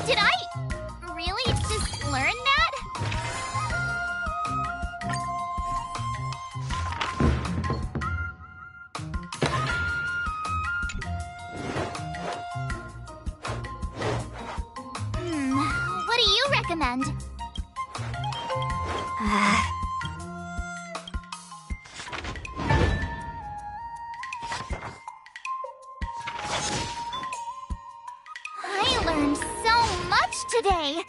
Did I really just learn that? What do you recommend? I learned so much today.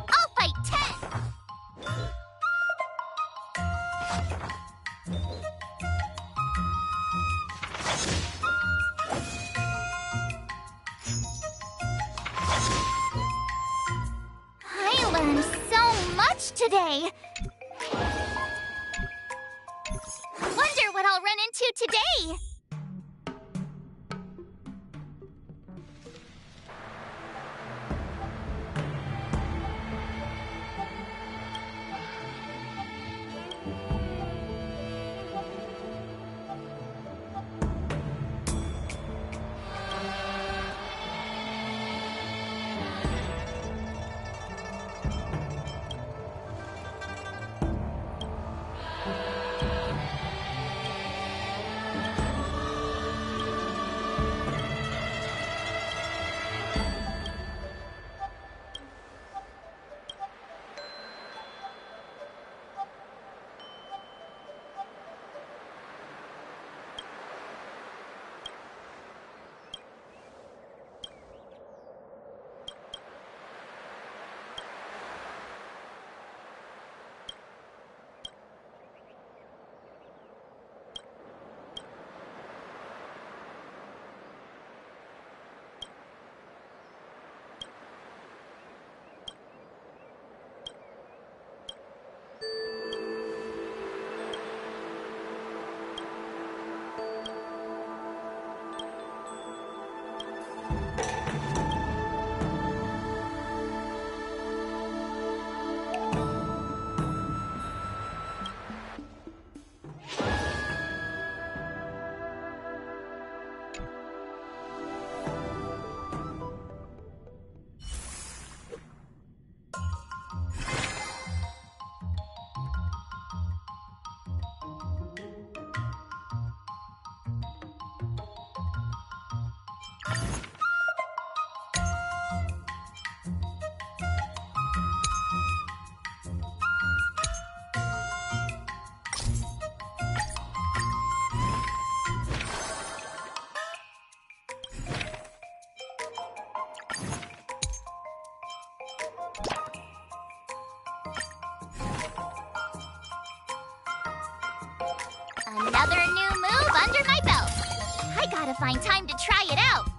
I'll fight 10! I learned so much today. Wonder what I'll run into today. Another new move under my belt. I gotta find time to try it out.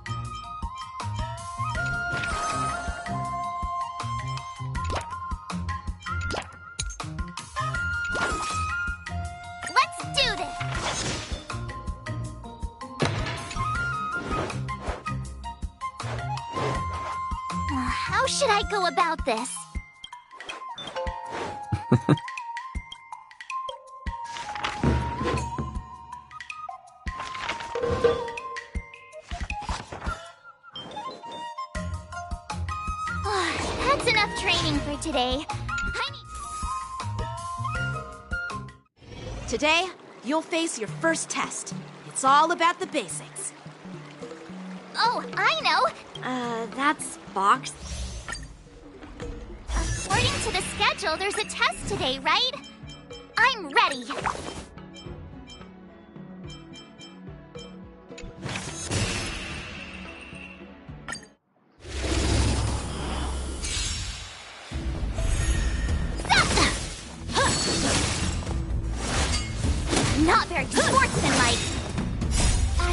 Let's do this. How should I go about this? That's enough training for today. Today, you'll face your first test. It's all about the basics. Oh, I know! That's box. According to the schedule, there's a test today, right? I'm ready.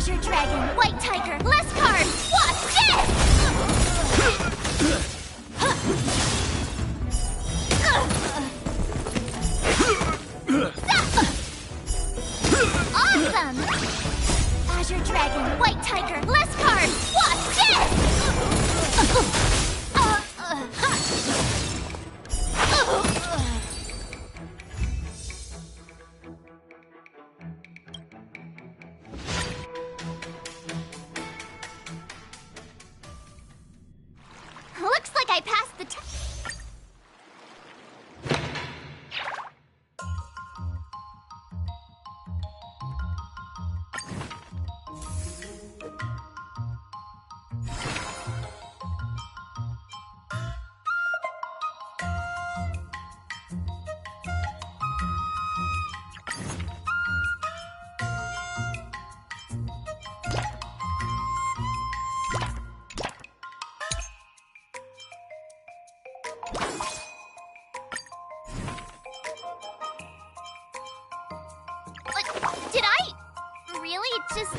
Azure Dragon, White Tiger, less cards! Watch this! Awesome! Azure Dragon, White Tiger, less cards! Watch this! Looks like I passed the test. Did I really just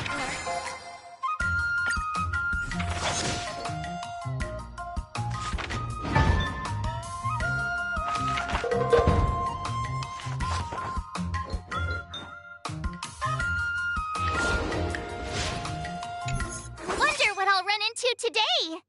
wonder what I'll run into today?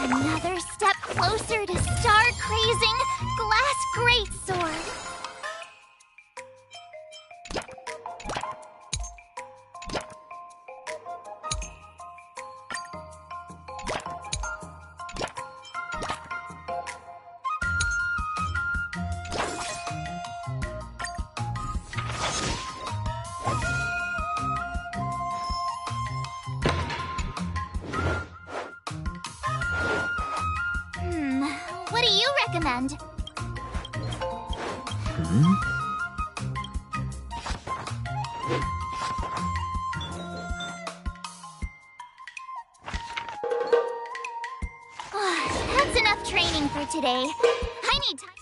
Another step closer to star-crazing Glass Greatsword. What do you recommend? That's enough training for today. I need time.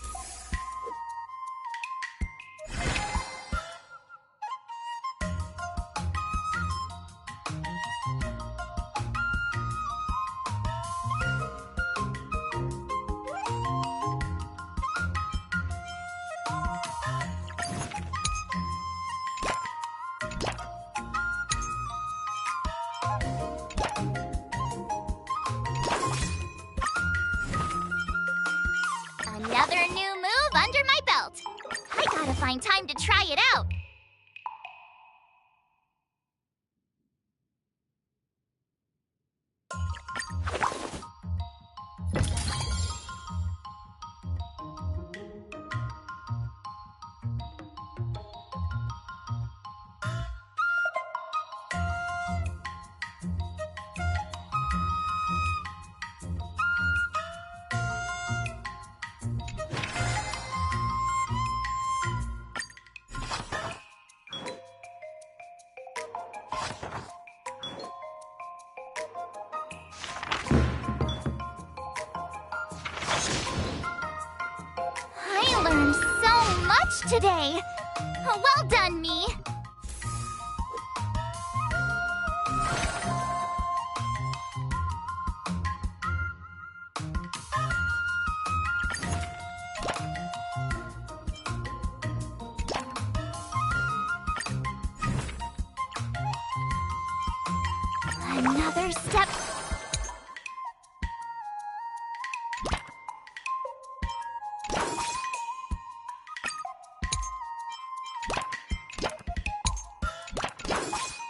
Another new move under my belt. I gotta find time to try it out. I learned so much today. Well done, me. Another step.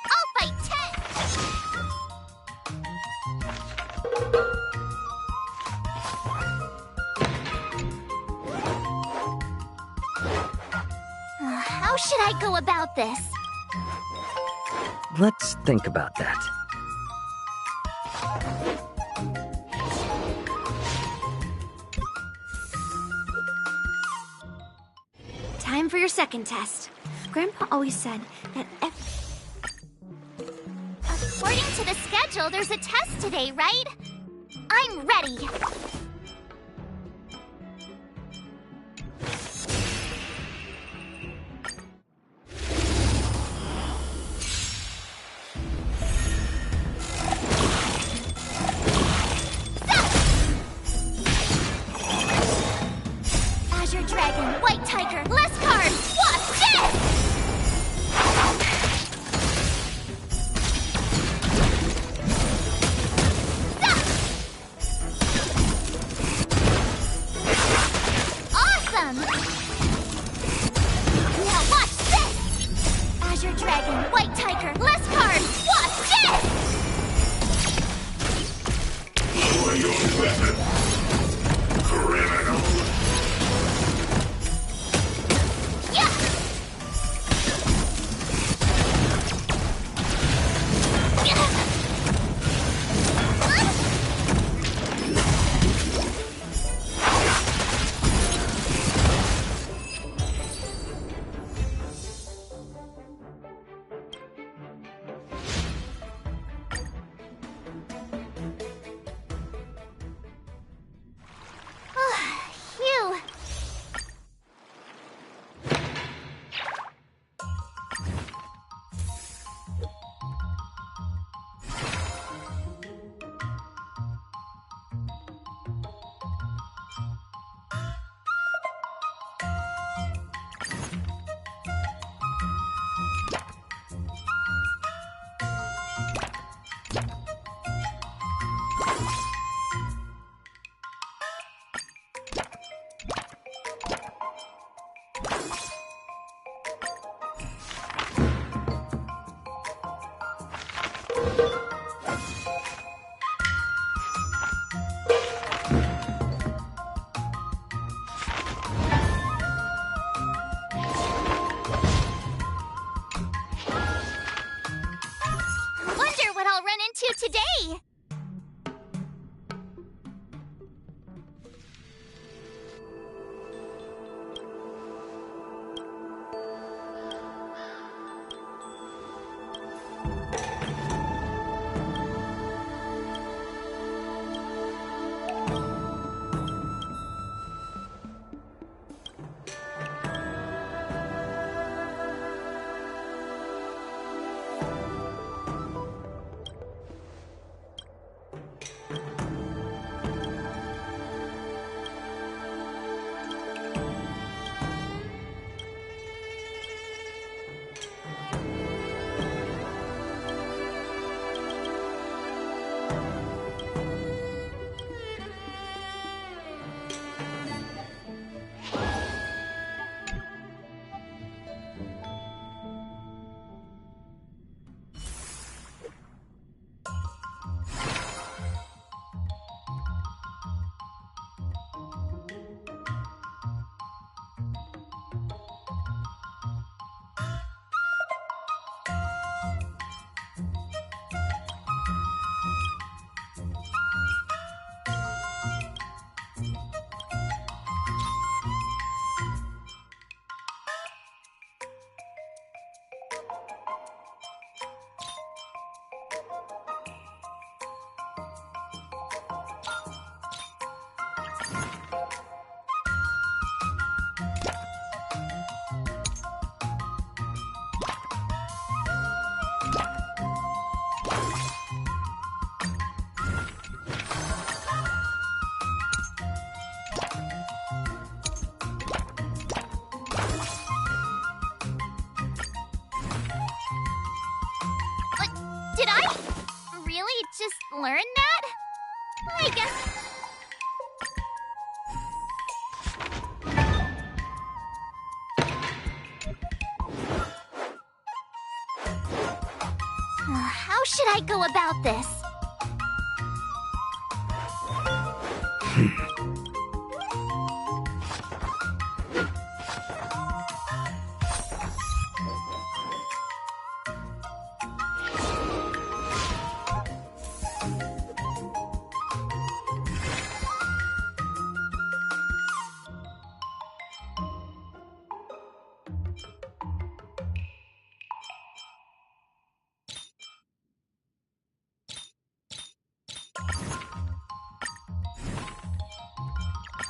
I'll fight 10. How should I go about this? Let's think about that. Time for your second test. Grandpa always said that According to the schedule, there's a test today, right? I'm ready. Azure Dragon, White Tiger, less cards! Watch this! Awesome! Now watch this! Azure Dragon, White Tiger, less cards! Watch this! Lower your weapon, criminal! learn that? I guess... How should I go about this?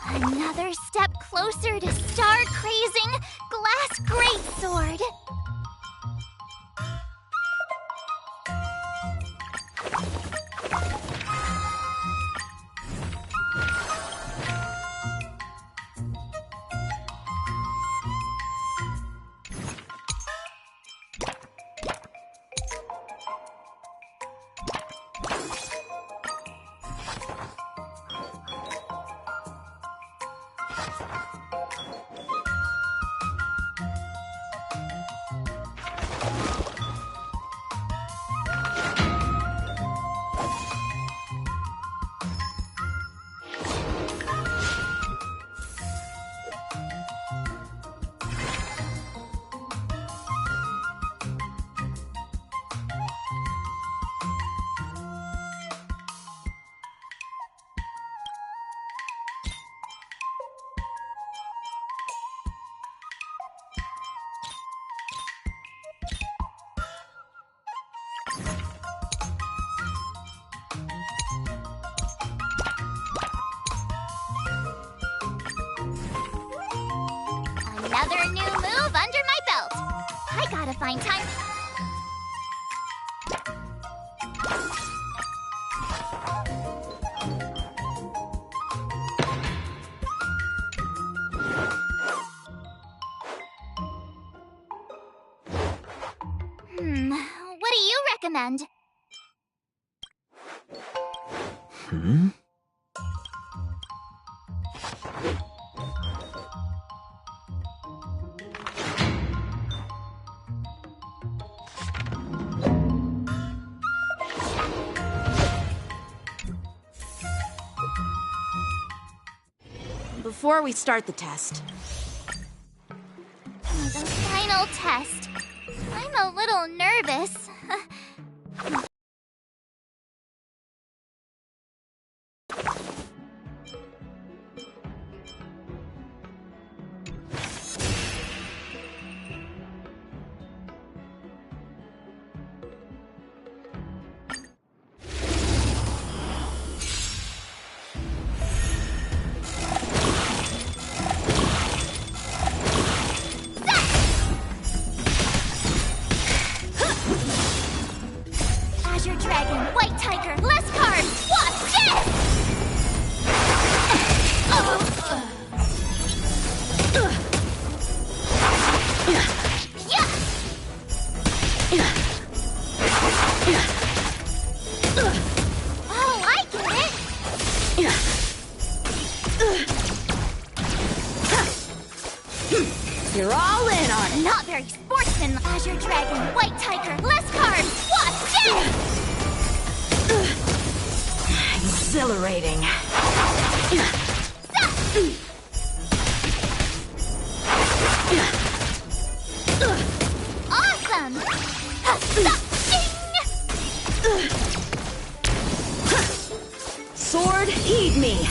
Another step closer to star-crazing glass greatsword. Another new move under my belt. I gotta find time. What do you recommend? Before we start the test. The final test. I'm a little nervous. Dragon, White Tiger, less carbs! Watch this! Oh, I get it! You're all in on it! Not very sportsman. Azure Dragon, White Tiger, less carbs! Watch this! Exhilarating. Awesome! Sword, heed me.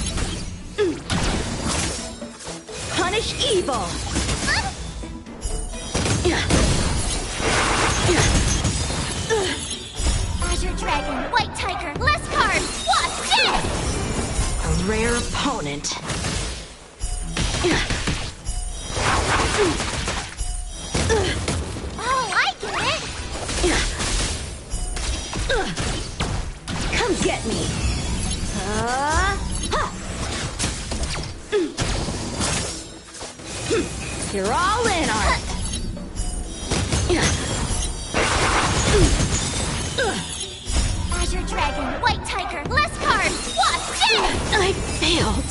Punish evil. Azure Dragon, White Tiger, less carbs! Watch this! A rare opponent. Oh, I get it! Come get me. You're all in on it. Azure Dragon, White Tiger, I failed.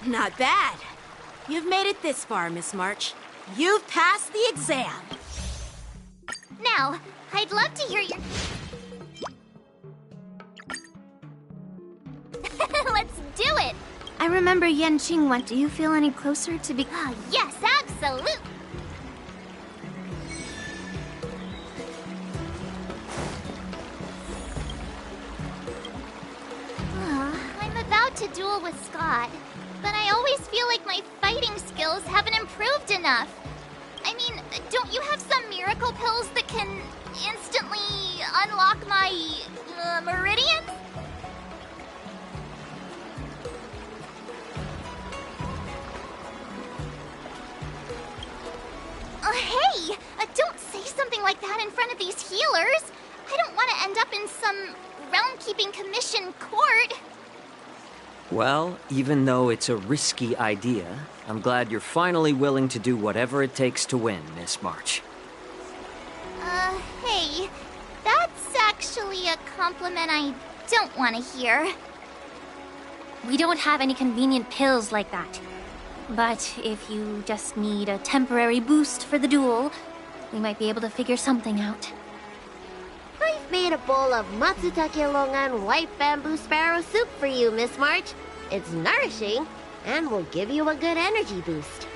Not bad. You've made it this far, Miss March. You've passed the exam. Now, I'd love to hear your... Let's do it! I remember Yanqing went. Do you feel any closer to be... Yes, absolutely! I'm about to duel with Scott, but I always feel like my fighting skills haven't improved enough. I mean, don't you have some miracle pills that can instantly unlock my meridians? Hey! Don't say something like that in front of these healers! I don't want to end up in some realm-keeping commission court. Well, even though it's a risky idea, I'm glad you're finally willing to do whatever it takes to win, Miss March. Hey, that's actually a compliment I don't want to hear. We don't have any convenient pills like that. But if you just need a temporary boost for the duel, we might be able to figure something out. I've made a bowl of matsutake longan white bamboo sparrow soup for you, Miss March. It's nourishing and will give you a good energy boost.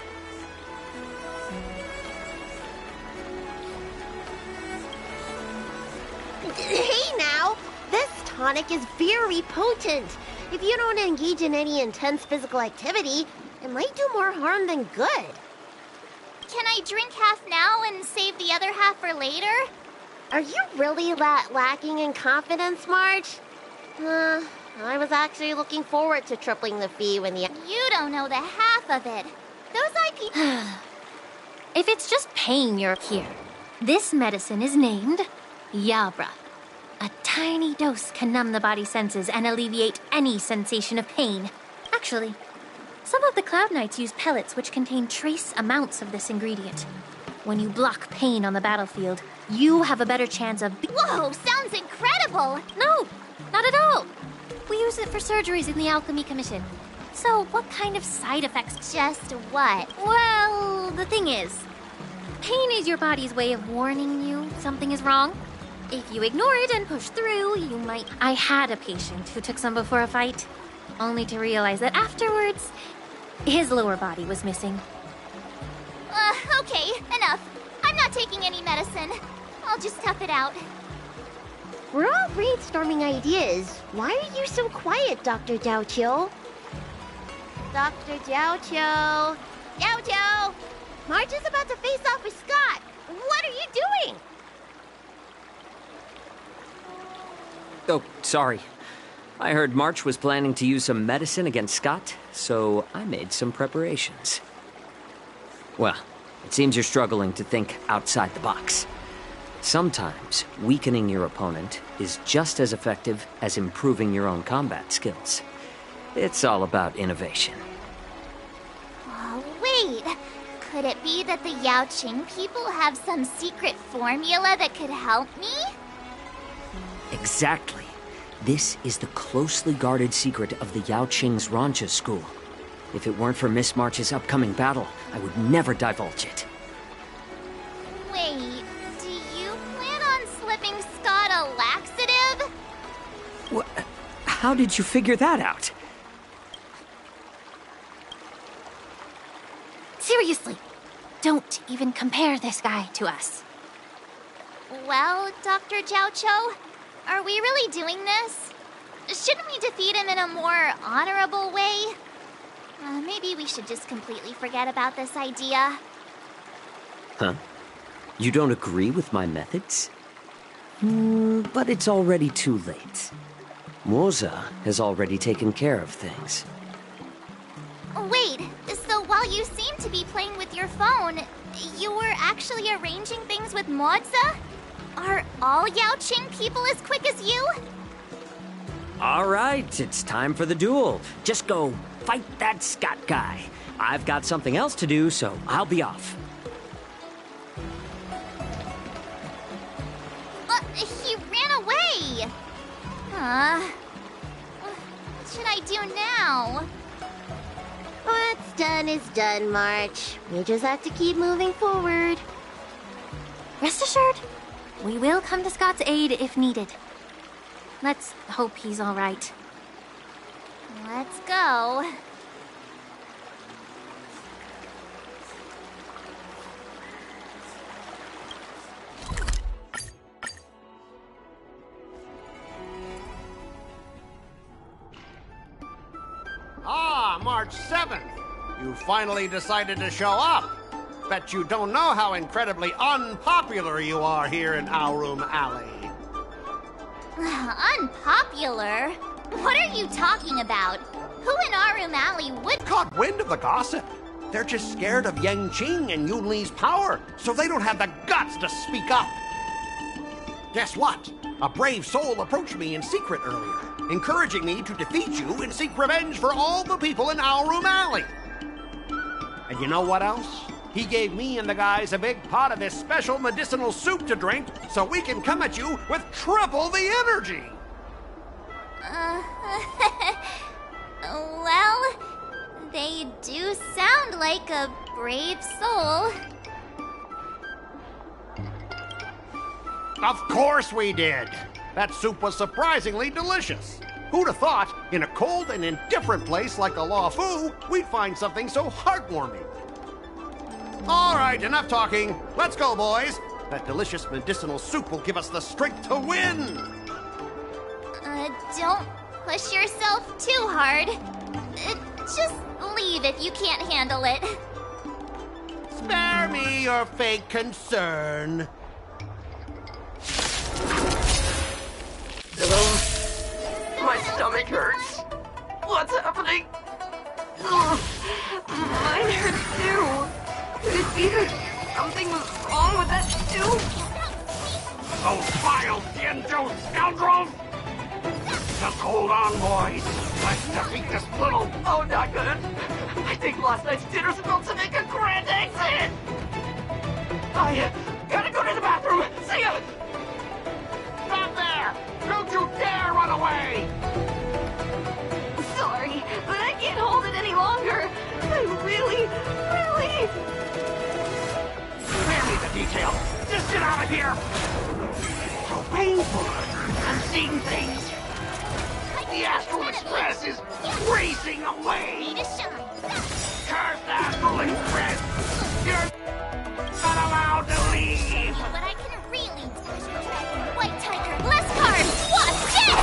Hey now! This tonic is very potent. If you don't engage in any intense physical activity, it might do more harm than good. Can I drink half now and save the other half for later? Are you really lacking in confidence, Marge? I was actually looking forward to tripling the fee when the... You don't know the half of it. Those IP... If it's just pain you're here, this medicine is named Yabra. A tiny dose can numb the body senses and alleviate any sensation of pain. Actually, some of the Cloud Knights use pellets which contain trace amounts of this ingredient. When you block pain on the battlefield, you have a better chance of... Whoa, sounds incredible! No, not at all. We use it for surgeries in the Alchemy Commission. So, what kind of side effects? Just what? Well, the thing is, pain is your body's way of warning you something is wrong. If you ignore it and push through, you might... I had a patient who took some before a fight, only to realize that afterwards, his lower body was missing. Okay, enough. I'm not taking any medicine. I'll just tough it out. We're all brainstorming ideas. Why are you so quiet, Dr. Jiaoqiu? Dr. Jiaoqiu! Jiaoqiu! Marge is about to face off with Scott! What are you doing? Oh, sorry. I heard March was planning to use some medicine against Scott, so I made some preparations. Well, it seems you're struggling to think outside the box. Sometimes weakening your opponent is just as effective as improving your own combat skills. It's all about innovation. Oh, wait. Could it be that the Yaoqing people have some secret formula that could help me? Exactly. This is the closely guarded secret of the Yaoqing's Rancha school. If it weren't for Miss March's upcoming battle, I would never divulge it. Wait, do you plan on slipping Scott a laxative? What? How did you figure that out? Seriously, don't even compare this guy to us. Well, Dr. Jiaoqiu, are we really doing this? Shouldn't we defeat him in a more honorable way? Maybe we should just completely forget about this idea. Huh? You don't agree with my methods? But it's already too late. Moza has already taken care of things. Wait, so while you seem to be playing with your phone, you were actually arranging things with Moza? Are all Yaoqing people as quick as you? All right, it's time for the duel. Just go fight that Scott guy. I've got something else to do, so I'll be off. He ran away! What should I do now? What's done is done, March. We just have to keep moving forward. Rest assured, we will come to Scott's aid if needed. Let's hope he's all right. Let's go. Ah, March 7th. You finally decided to show up. Bet you don't know how incredibly unpopular you are here in Aurum Alley. Unpopular? What are you talking about? Who in Aurum Alley would Caught wind of the gossip. They're just scared of Yanqing and Yunli's power, so they don't have the guts to speak up. Guess what? A brave soul approached me in secret earlier, encouraging me to defeat you and seek revenge for all the people in Aurum Alley. And you know what else? He gave me and the guys a big pot of this special medicinal soup to drink so we can come at you with triple the energy. Well, they do sound like a brave soul. Of course we did. That soup was surprisingly delicious. Who'd have thought, in a cold and indifferent place like the Law Fu, we'd find something so heartwarming? All right, enough talking. Let's go, boys. That delicious medicinal soup will give us the strength to win. Don't push yourself too hard. Just leave if you can't handle it. Spare me your fake concern. Hello? My stomach hurts. What's happening? Ugh. Mine hurts too. Could it be that something was wrong with that too? Those vile Dianzhou scoundrels! Just hold on, boys. Let's defeat this little... Oh, not good. I think last night's dinner's about to make a grand exit. I gotta go to the bathroom. See ya! Stop there! Don't you dare run away! Sorry, but I can't hold it any longer. I really... Spare me the details. Just get out of here! So painful. I'm seeing things. The Astral Express is racing away! Curse that bullet thread! You're not allowed to leave! But I can really dash your dragon, white tiger, less cards! Watch this!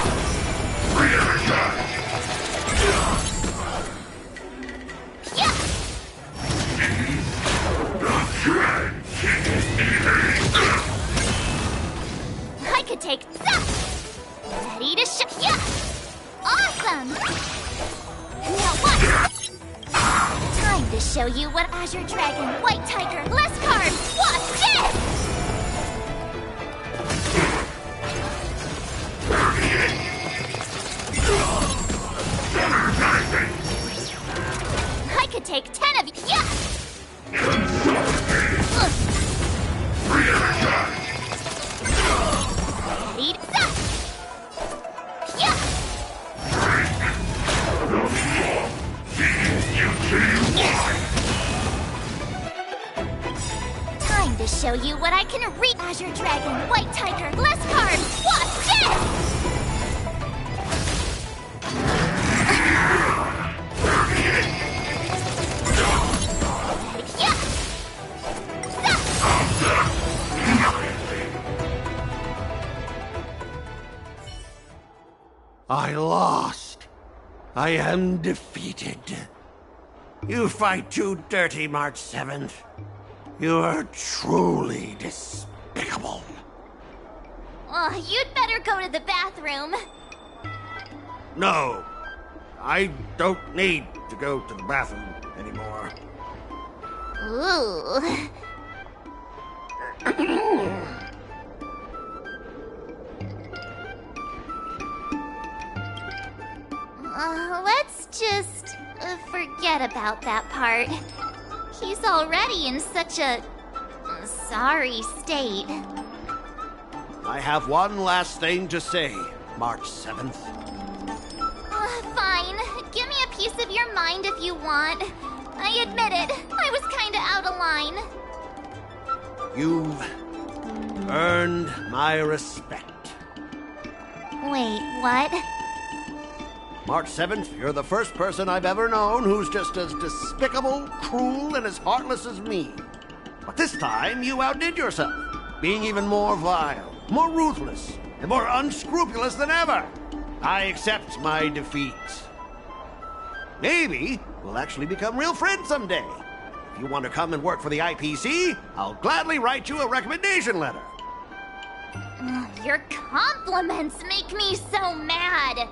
I could take that! Ready to shoot! Yeah! Awesome! Now what? Time to show you what Azure Dragon, White Tiger, less cards! Watch this! I could take 10 of you. Yeah! Ready, set! Yeah! Time to show you what I can read. Azure Dragon, White Tiger, less cards. Watch this! I lost. I am defeated. You fight too dirty, March 7th. You are truly despicable. Oh, you'd better go to the bathroom. No, I don't need to go to the bathroom anymore. Ooh. Let's just forget about that part. He's already in such a sorry state. I have one last thing to say, March 7th. Fine. Give me a piece of your mind if you want. I admit it. I was kinda out of line. You've earned my respect. Wait, what? March 7th, you're the first person I've ever known who's just as despicable, cruel, and as heartless as me. But this time, you outdid yourself, being even more vile, more ruthless, and more unscrupulous than ever. I accept my defeat. Maybe we'll actually become real friends someday. If you want to come and work for the IPC, I'll gladly write you a recommendation letter. Your compliments make me so mad.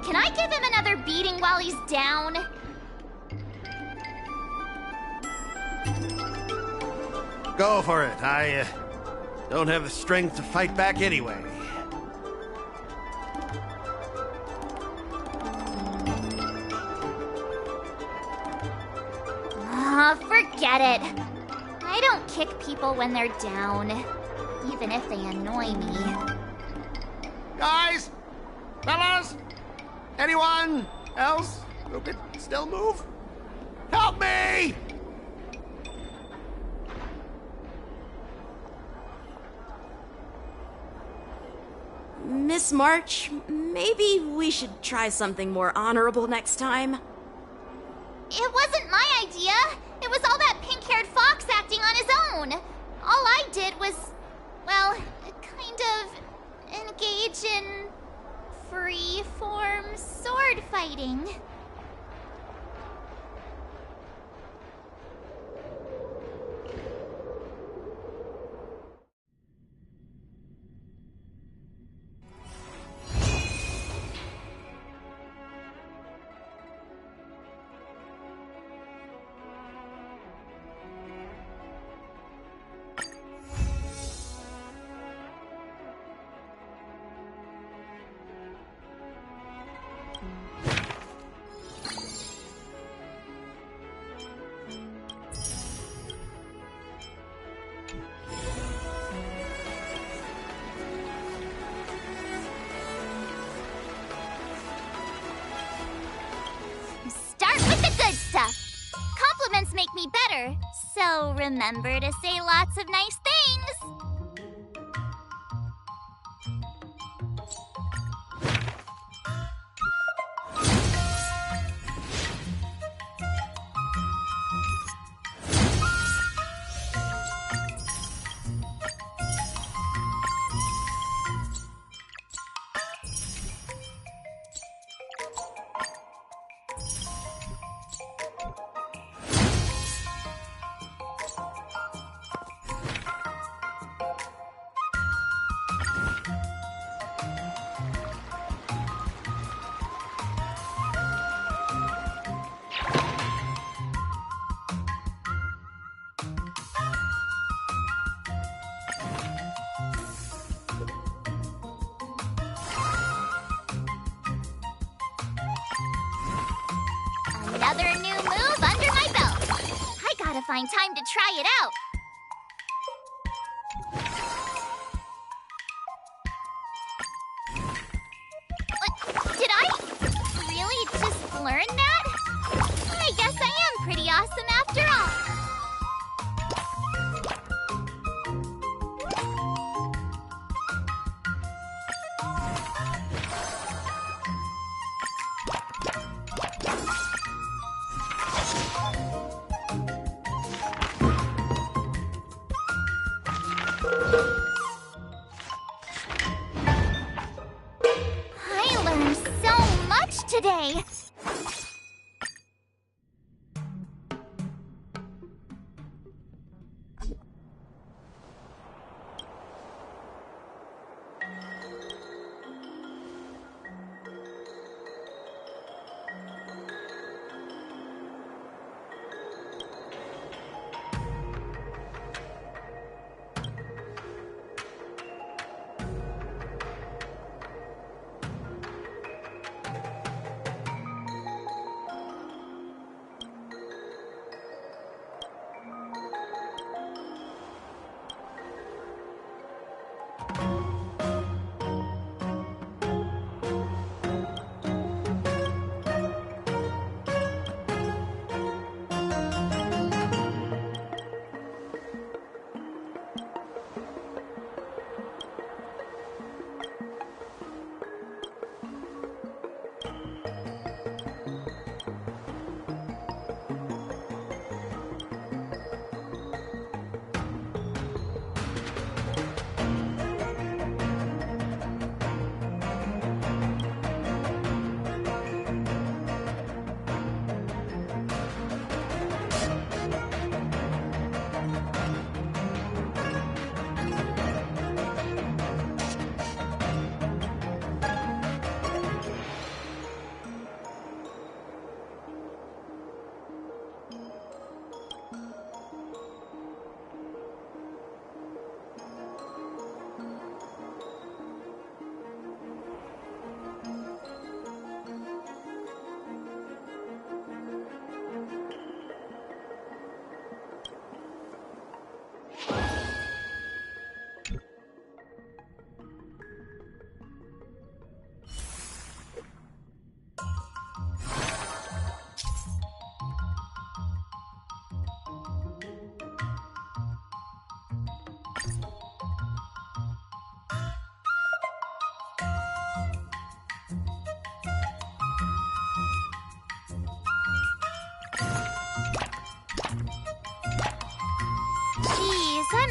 Can I give him another beating while he's down? Go for it. I don't have the strength to fight back anyway. Forget it. I don't kick people when they're down, even if they annoy me. Guys! Fellas! Anyone else who can still move? Help me! Miss March, maybe we should try something more honorable next time. It wasn't my idea. It was all that pink-haired fox acting on his own. All I did was, well, kind of engage in free-form sword fighting. Compliments make me better, so remember to say lots of nice things. Another new move under my belt. I gotta find time to try it out. What? Did I really just learn that? I guess I am pretty awesome after all. I learned so much today.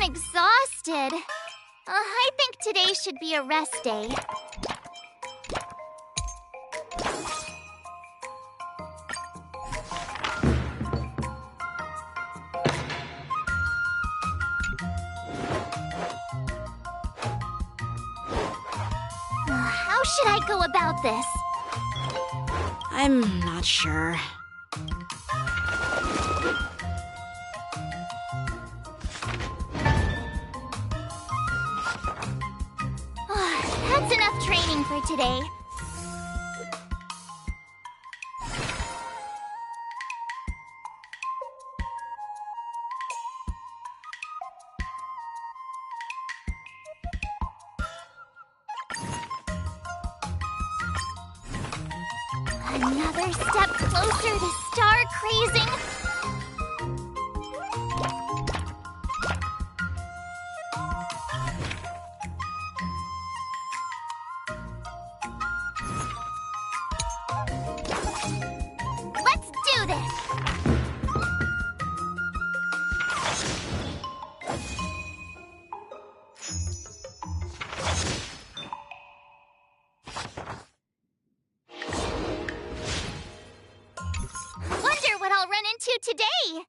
exhausted. I think today should be a rest day. How should I go about this? I'm not sure. That's enough training for today. Another step closer to star crazing. Let's do this! Wonder what I'll run into today!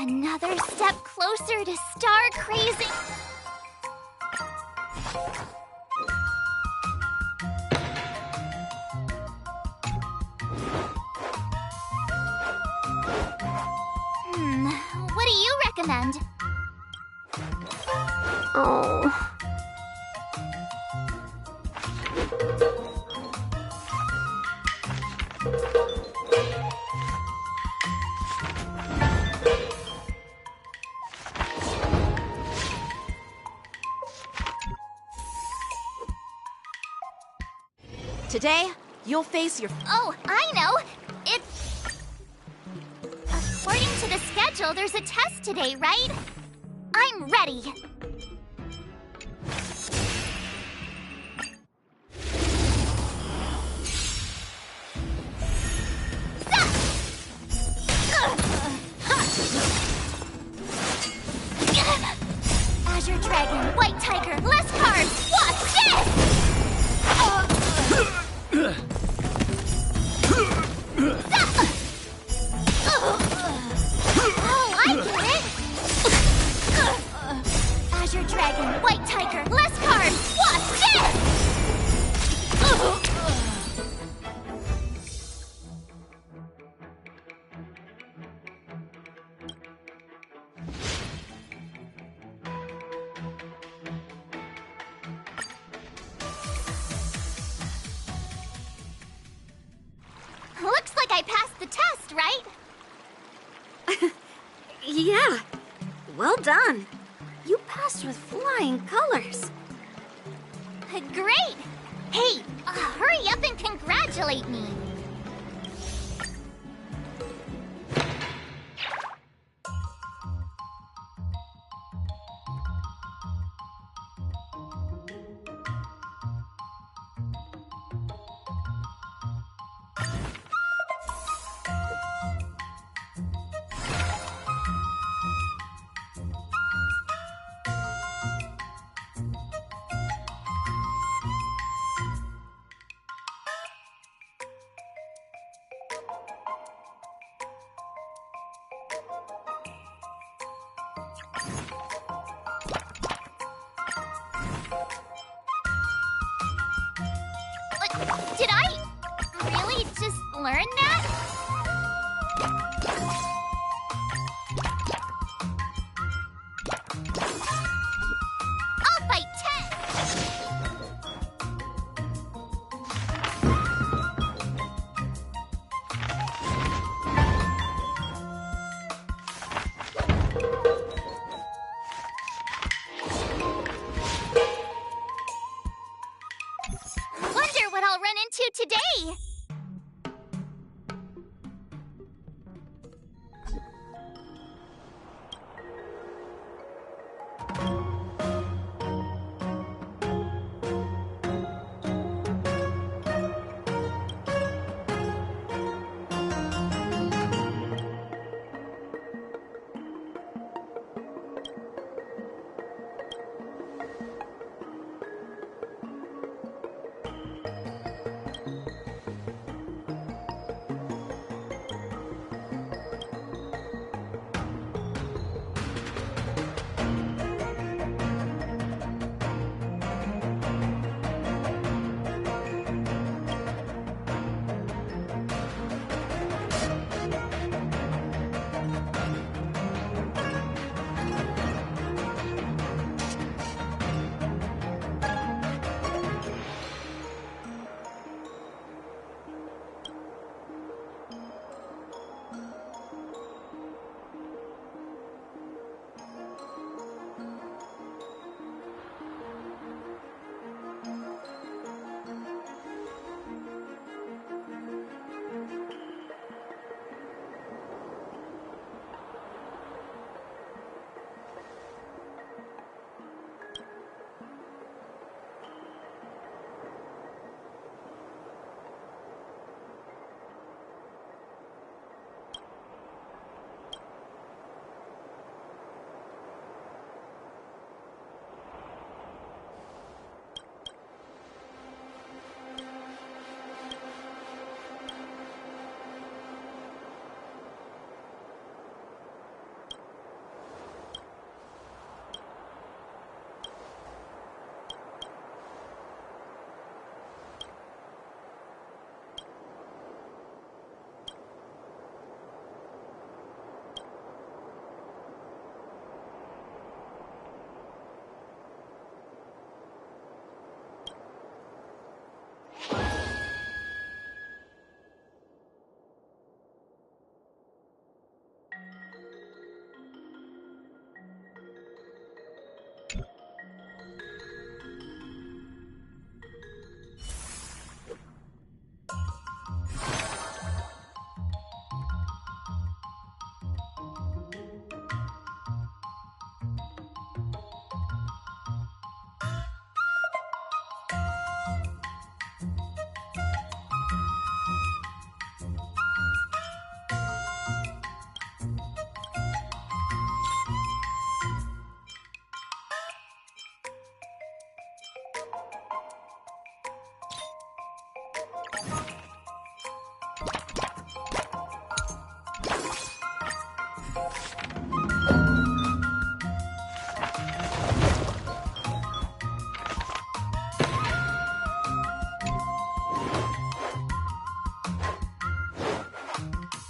Another step closer to star crazing. What do you recommend? Oh. Today, you'll face your... Oh, I know! It's... According to the schedule, there's a test today, right? I'm ready! Azure Dragon, White Tiger, less carbs! Watch this! Oh, I get it! Azure Dragon, White Tiger, less carbs! Watch this! passed, right? Yeah. Well done. You passed with flying colors. Great! Hey, hurry up and congratulate me. Did I really just learn that? I'll fight 10. Wonder what I'll run into today.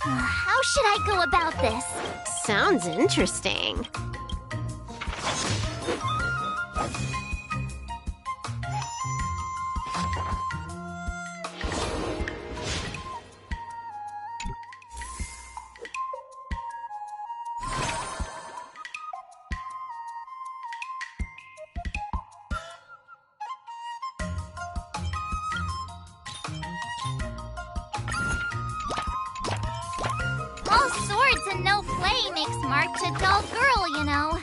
How should I go about this? Sounds interesting. swords and no play makes March a dull girl, you know.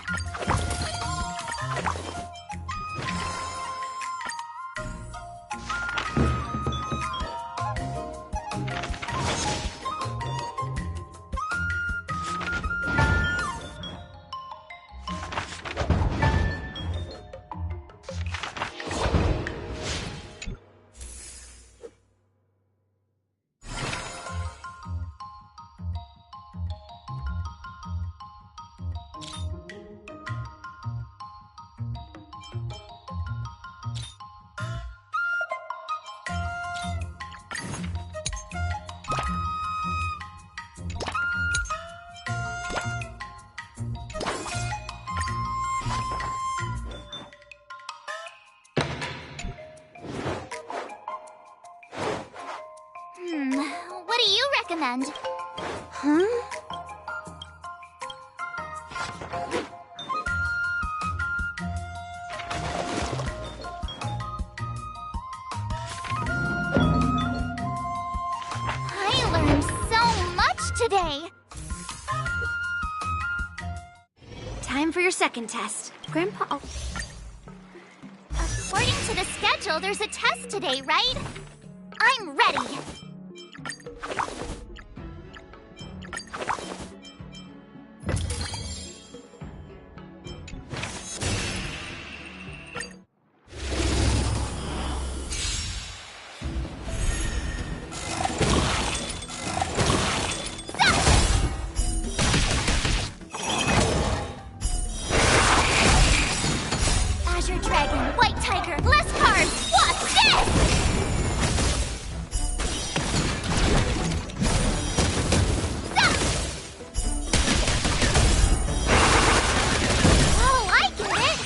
What do you recommend? Huh? I learned so much today. Time for your second test. Grandpa... Oh. According to the schedule, there's a test today, right? I'm ready. Azure Dragon, White Tiger, less cards! Watch this! Oh, I get it!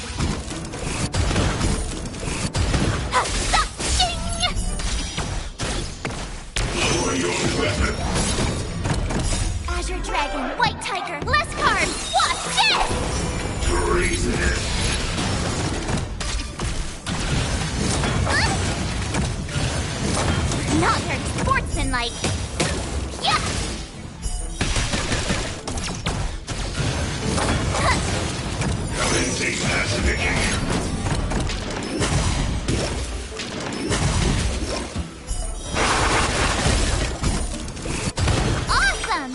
Ching! Lower your weapon. Azure Dragon, White Tiger, less cards! Watch this! Treasonous. Not very sportsmanlike. Yeah! Commencing pacification. Awesome!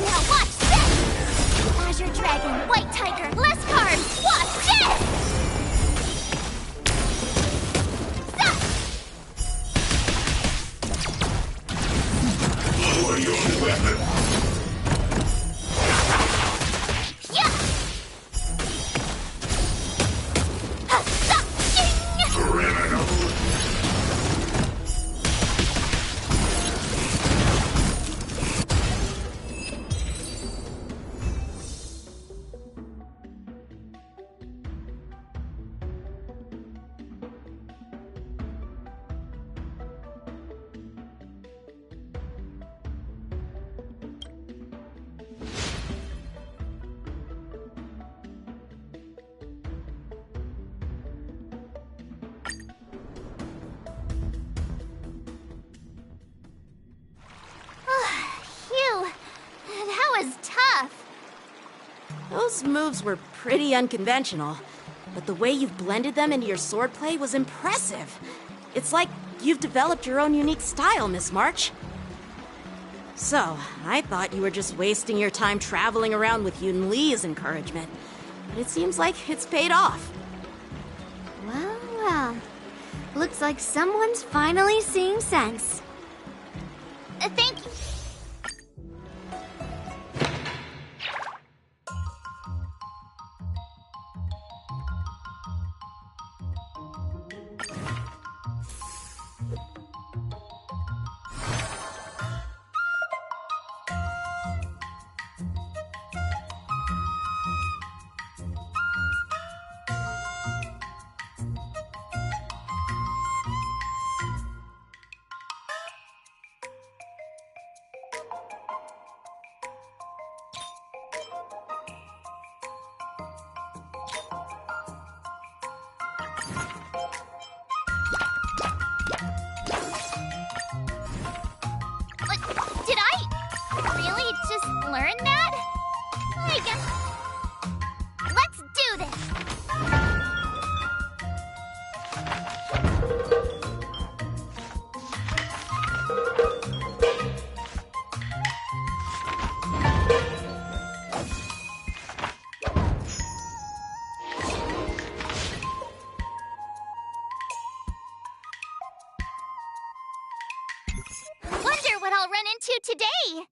Now watch this! Azure Dragon, White Tiger, less cards! Watch this! Lower your weapon. Yeah! Ching! Criminal. Phew, that was tough. Those moves were pretty unconventional, but the way you've blended them into your swordplay was impressive. It's like you've developed your own unique style, Miss March. So, I thought you were just wasting your time traveling around with Yun Li's encouragement, but it seems like it's paid off. Well, well. Looks like someone's finally seeing sense. Thank you. learn that? I guess... Let's do this! Wonder what I'll run into today!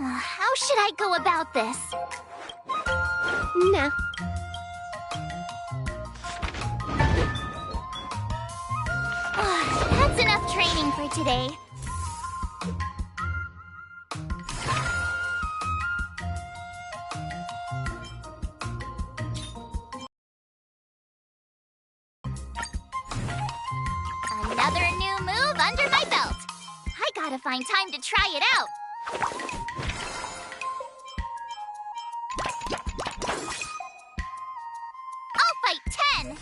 How should I go about this? Nah. That's enough training for today. Another new move under my belt. I gotta find time to try it out. I'll fight 10!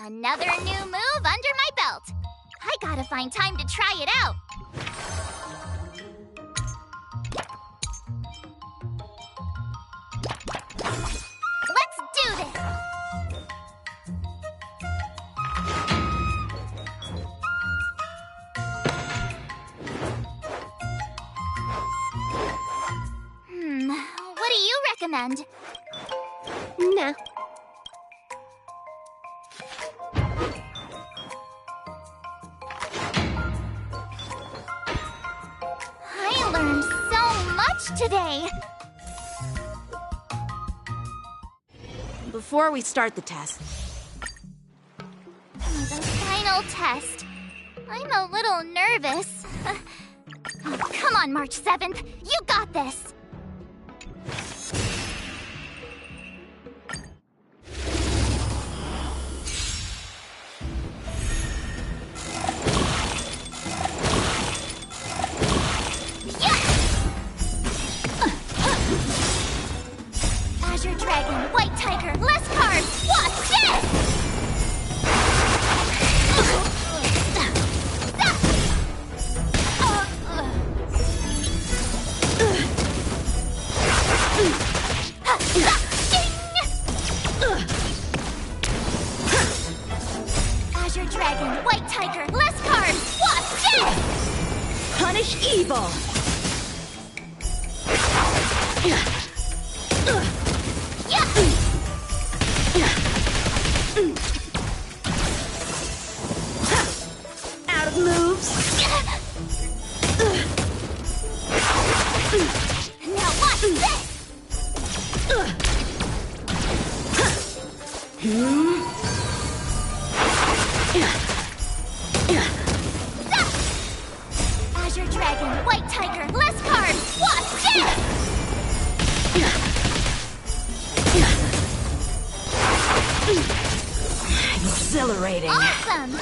Another new move under my belt. I gotta find time to try it out. Let's do this! What do you recommend? Nah. I learned so much today. Before we start the test, The final test. I'm a little nervous. Come on, March 7th. You got this. Azure Dragon, White Tiger, less cards. Watch this! evil! Out of moves. Now watch this! Azure Dragon, White Tiger, less cards! Watch this! Exhilarating. Awesome!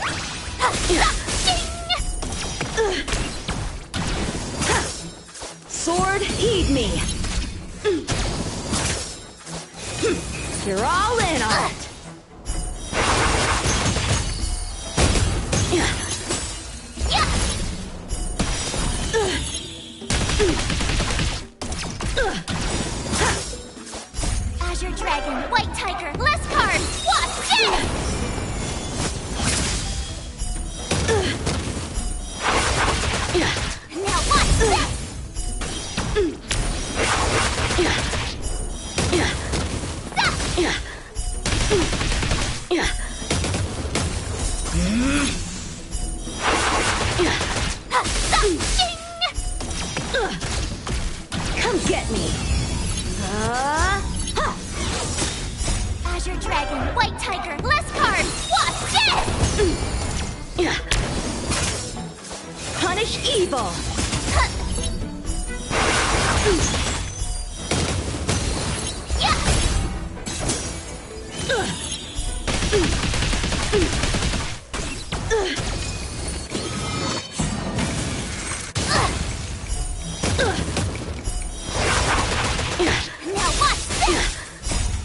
Sword, heed me. You're all in on it. Azure Dragon, White Tiger, less cards! Watch this! Now watch this! Come get me. Azure Dragon, White Tiger, less cards! Watch this! Punish evil. Now watch this!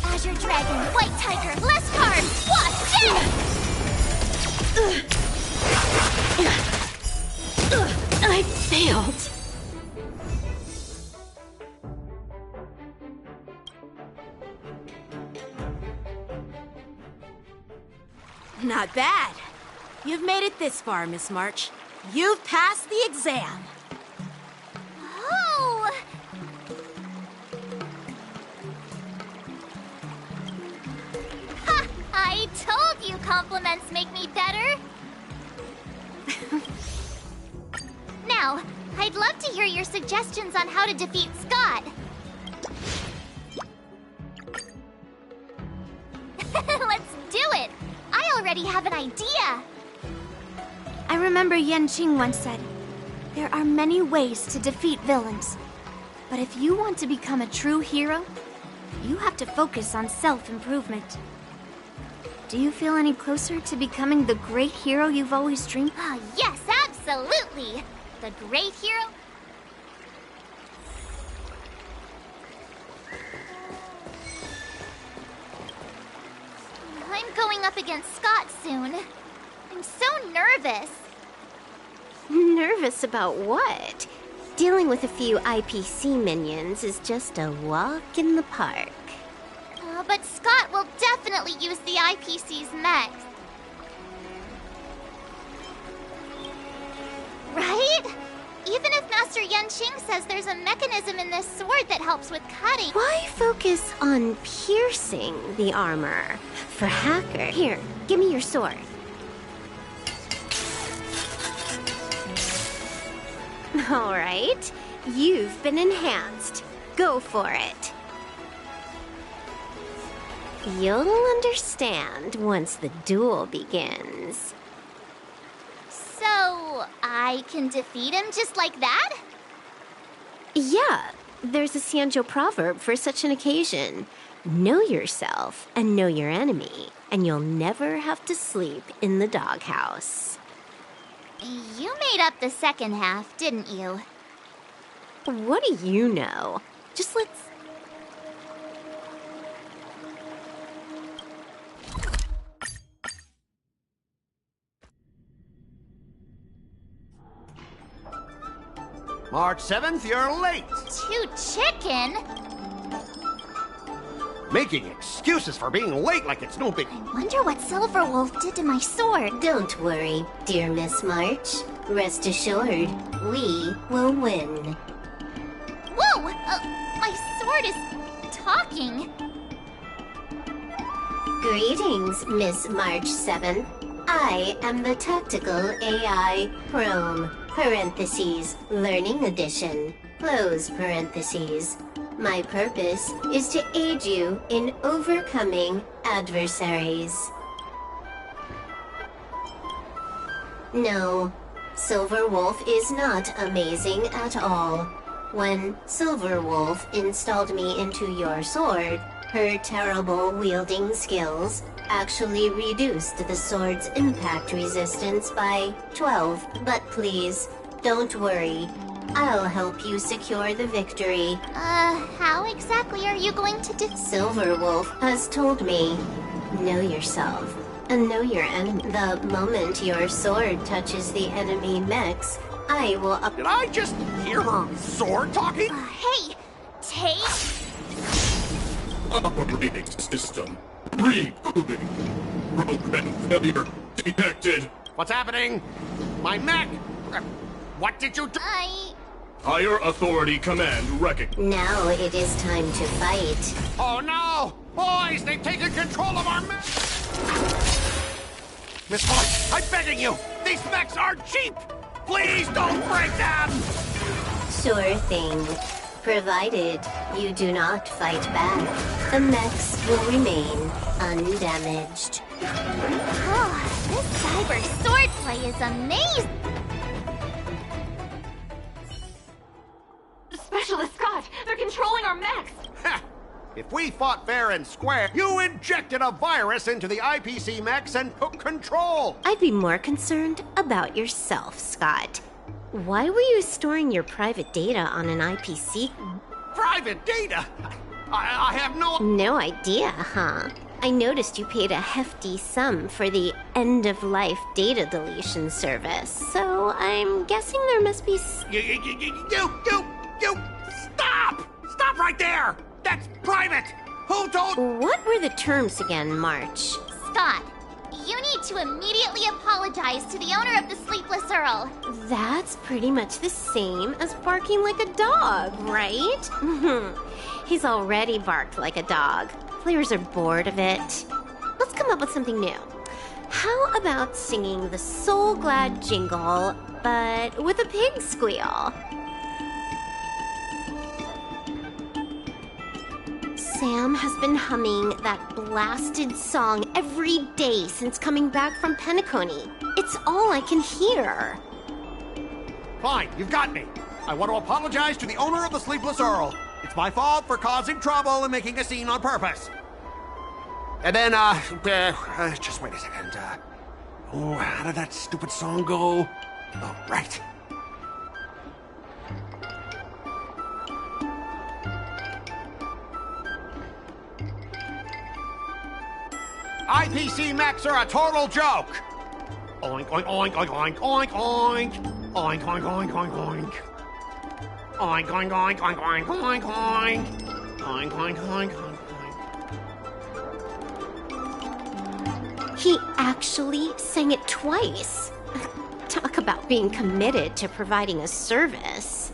Azure Dragon, White Tiger, less cards! Watch this! I failed. Not bad. You've made it this far, Miss March. You've passed the exam. Oh! Ha! I told you compliments make me better! Now, I'd love to hear your suggestions on how to defeat Scott. Let's do it! I already have an idea! I remember Yanqing once said, there are many ways to defeat villains. But if you want to become a true hero, you have to focus on self-improvement. Do you feel any closer to becoming the great hero you've always dreamed? Ah, yes, absolutely! The great hero? I'm going up against Scott soon. I'm so nervous. Nervous about what? Dealing with a few IPC minions is just a walk in the park. But Scott will definitely use the IPC's next. Right? Even if Master Yanqing says there's a mechanism in this sword that helps with cutting. Why focus on piercing the armor? For Hacker, here, give me your sword. All right, you've been enhanced. Go for it. You'll understand once the duel begins. So, I can defeat him just like that? Yeah, there's a Xianzhou proverb for such an occasion. Know yourself and know your enemy, and you'll never have to sleep in the doghouse. You made up the second half, didn't you? What do you know? Just let's... March 7th, you're late. To chicken? Making excuses for being late like it's no biggie. Wonder what Silverwolf did to my sword. Don't worry, dear Miss March. Rest assured, we will win. Whoa! My sword is talking. Greetings, Miss March 7. I am the Tactical AI Chrome, parentheses, Learning Edition, close parentheses. My purpose is to aid you in overcoming adversaries. No, Silver Wolf is not amazing at all. When Silver Wolf installed me into your sword, her terrible wielding skills actually reduced the sword's impact resistance by 12. But please, don't worry. I'll help you secure the victory. How exactly are you going to do? Silver Wolf has told me, know yourself and know your enemy. The moment your sword touches the enemy mechs, I will up- Did I just hear her sword talking? Hey, take... Operating system rebooting. Program failure detected. What's happening? My mech! What did you do? Higher authority command recognized. Now it is time to fight. Oh no! Boys, they've taken control of our mech! Miss Fox, I'm begging you! These mechs are cheap! Please don't break them! Sure thing. Provided you do not fight back, the mechs will remain undamaged. Oh, this cyber swordplay is amazing! Specialist Scott, they're controlling our mechs! Ha! If we fought fair and square, you injected a virus into the IPC mechs and took control! I'd be more concerned about yourself, Scott. Why were you storing your private data on an IPC? Private data? I have no... No idea, huh? I noticed you paid a hefty sum for the end-of-life data deletion service, so I'm guessing there must be... You! Stop! Stop right there! That's private! Who told... What were the terms again, March? Scott, you need to immediately apologize to the owner of the Sleepless Earl. That's pretty much the same as barking like a dog, right? He's already barked like a dog. Players are bored of it. Let's come up with something new. How about singing the Soul Glad jingle, but with a pig squeal? Sam has been humming that blasted song every day since coming back from Penacony. It's all I can hear. Fine, you've got me. I want to apologize to the owner of the Sleepless Earl. It's my fault for causing trouble and making a scene on purpose. And then, just wait a second. How did that stupid song go? Oh, right. IPC mechs are a total joke! Oink, oink, oink, oink, oink, oink, oink. Oink, oink, oink, oink, oink. Oink, oink, oink, oink, oink, oink, oink. Oink, oink, oink, oink, oink. He actually sang it twice. Talk about being committed to providing a service.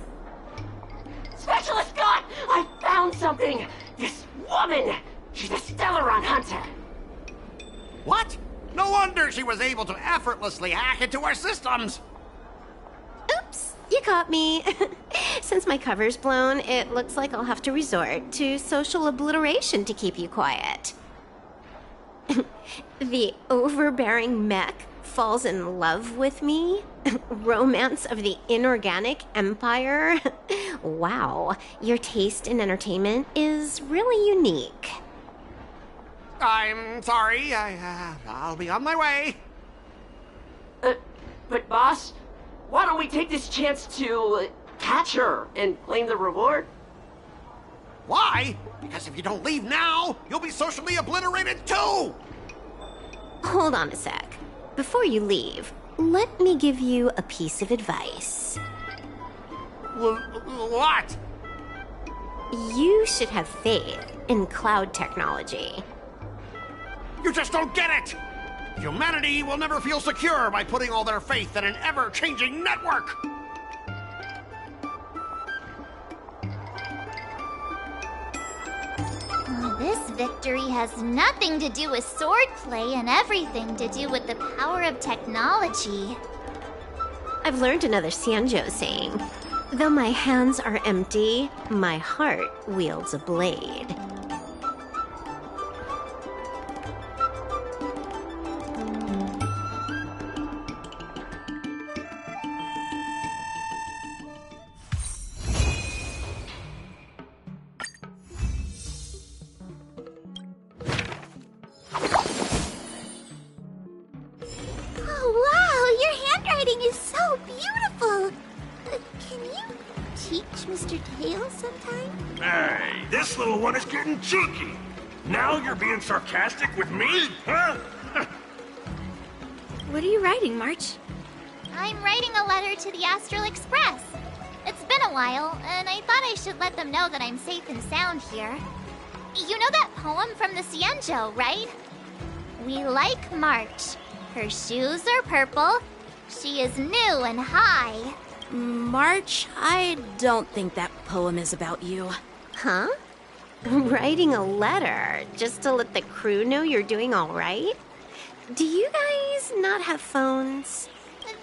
Specialist Scott! I found something! This woman! She's a Stellaron hunter! What? No wonder she was able to effortlessly hack into our systems! Oops, you caught me. Since my cover's blown, it looks like I'll have to resort to social obliteration to keep you quiet. The overbearing mech falls in love with me? Romance of the inorganic empire? Wow, your taste in entertainment is really unique. I'm sorry, I'll be on my way. But boss, why don't we take this chance to catch her and claim the reward? Why? Because if you don't leave now, you'll be socially obliterated too! Hold on a sec. Before you leave, let me give you a piece of advice. What? You should have faith in cloud technology. You just don't get it! Humanity will never feel secure by putting all their faith in an ever-changing network! This victory has nothing to do with swordplay and everything to do with the power of technology. I've learned another Xianzhou saying. Though my hands are empty, my heart wields a blade. Oh, wow! Your handwriting is so beautiful! Can you teach Mr. Tails sometime? Hey, this little one is getting cheeky. Now you're being sarcastic with me, huh? What are you writing, March? I'm writing a letter to the Astral Express. It's been a while, and I thought I should let them know that I'm safe and sound here. You know that poem from the Xianzhou, right? We like March. Her shoes are purple. She is new and high. March, I don't think that poem is about you. Huh? Writing a letter just to let the crew know you're doing all right? Do you guys not have phones?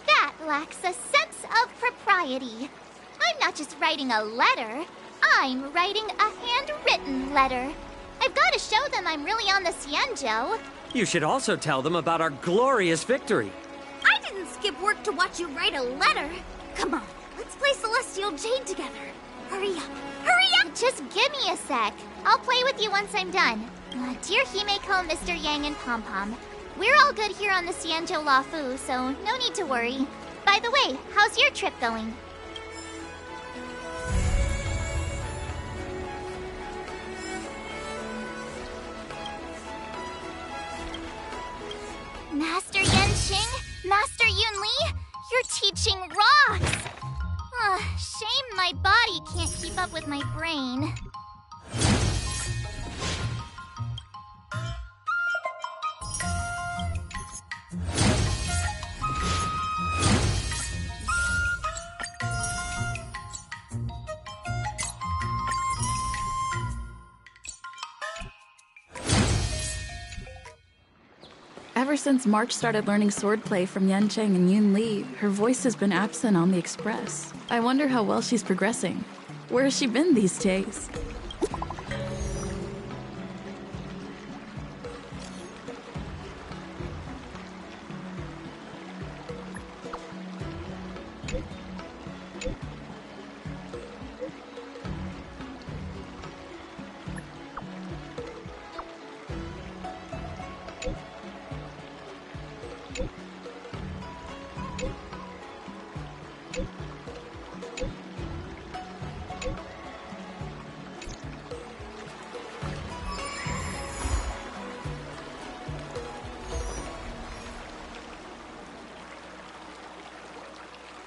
That lacks a sense of propriety. I'm not just writing a letter. I'm writing a handwritten letter. I've got to show them I'm really on the Xianzhou. You should also tell them about our glorious victory. I didn't skip work to watch you write a letter. Come on, let's play Celestial Jade together. Hurry up, hurry up! Just give me a sec. I'll play with you once I'm done. Dear Himeko, Mr. Yang, and Pom Pom, we're all good here on the Xianzhou Lafu, so no need to worry. By the way, how's your trip going? Master Yanqing, Master Yunli, you're teaching rocks! Shame my body can't keep up with my brain. Ever since March started learning swordplay from Yanqing and Yun Li, her voice has been absent on the Express. I wonder how well she's progressing. Where has she been these days? you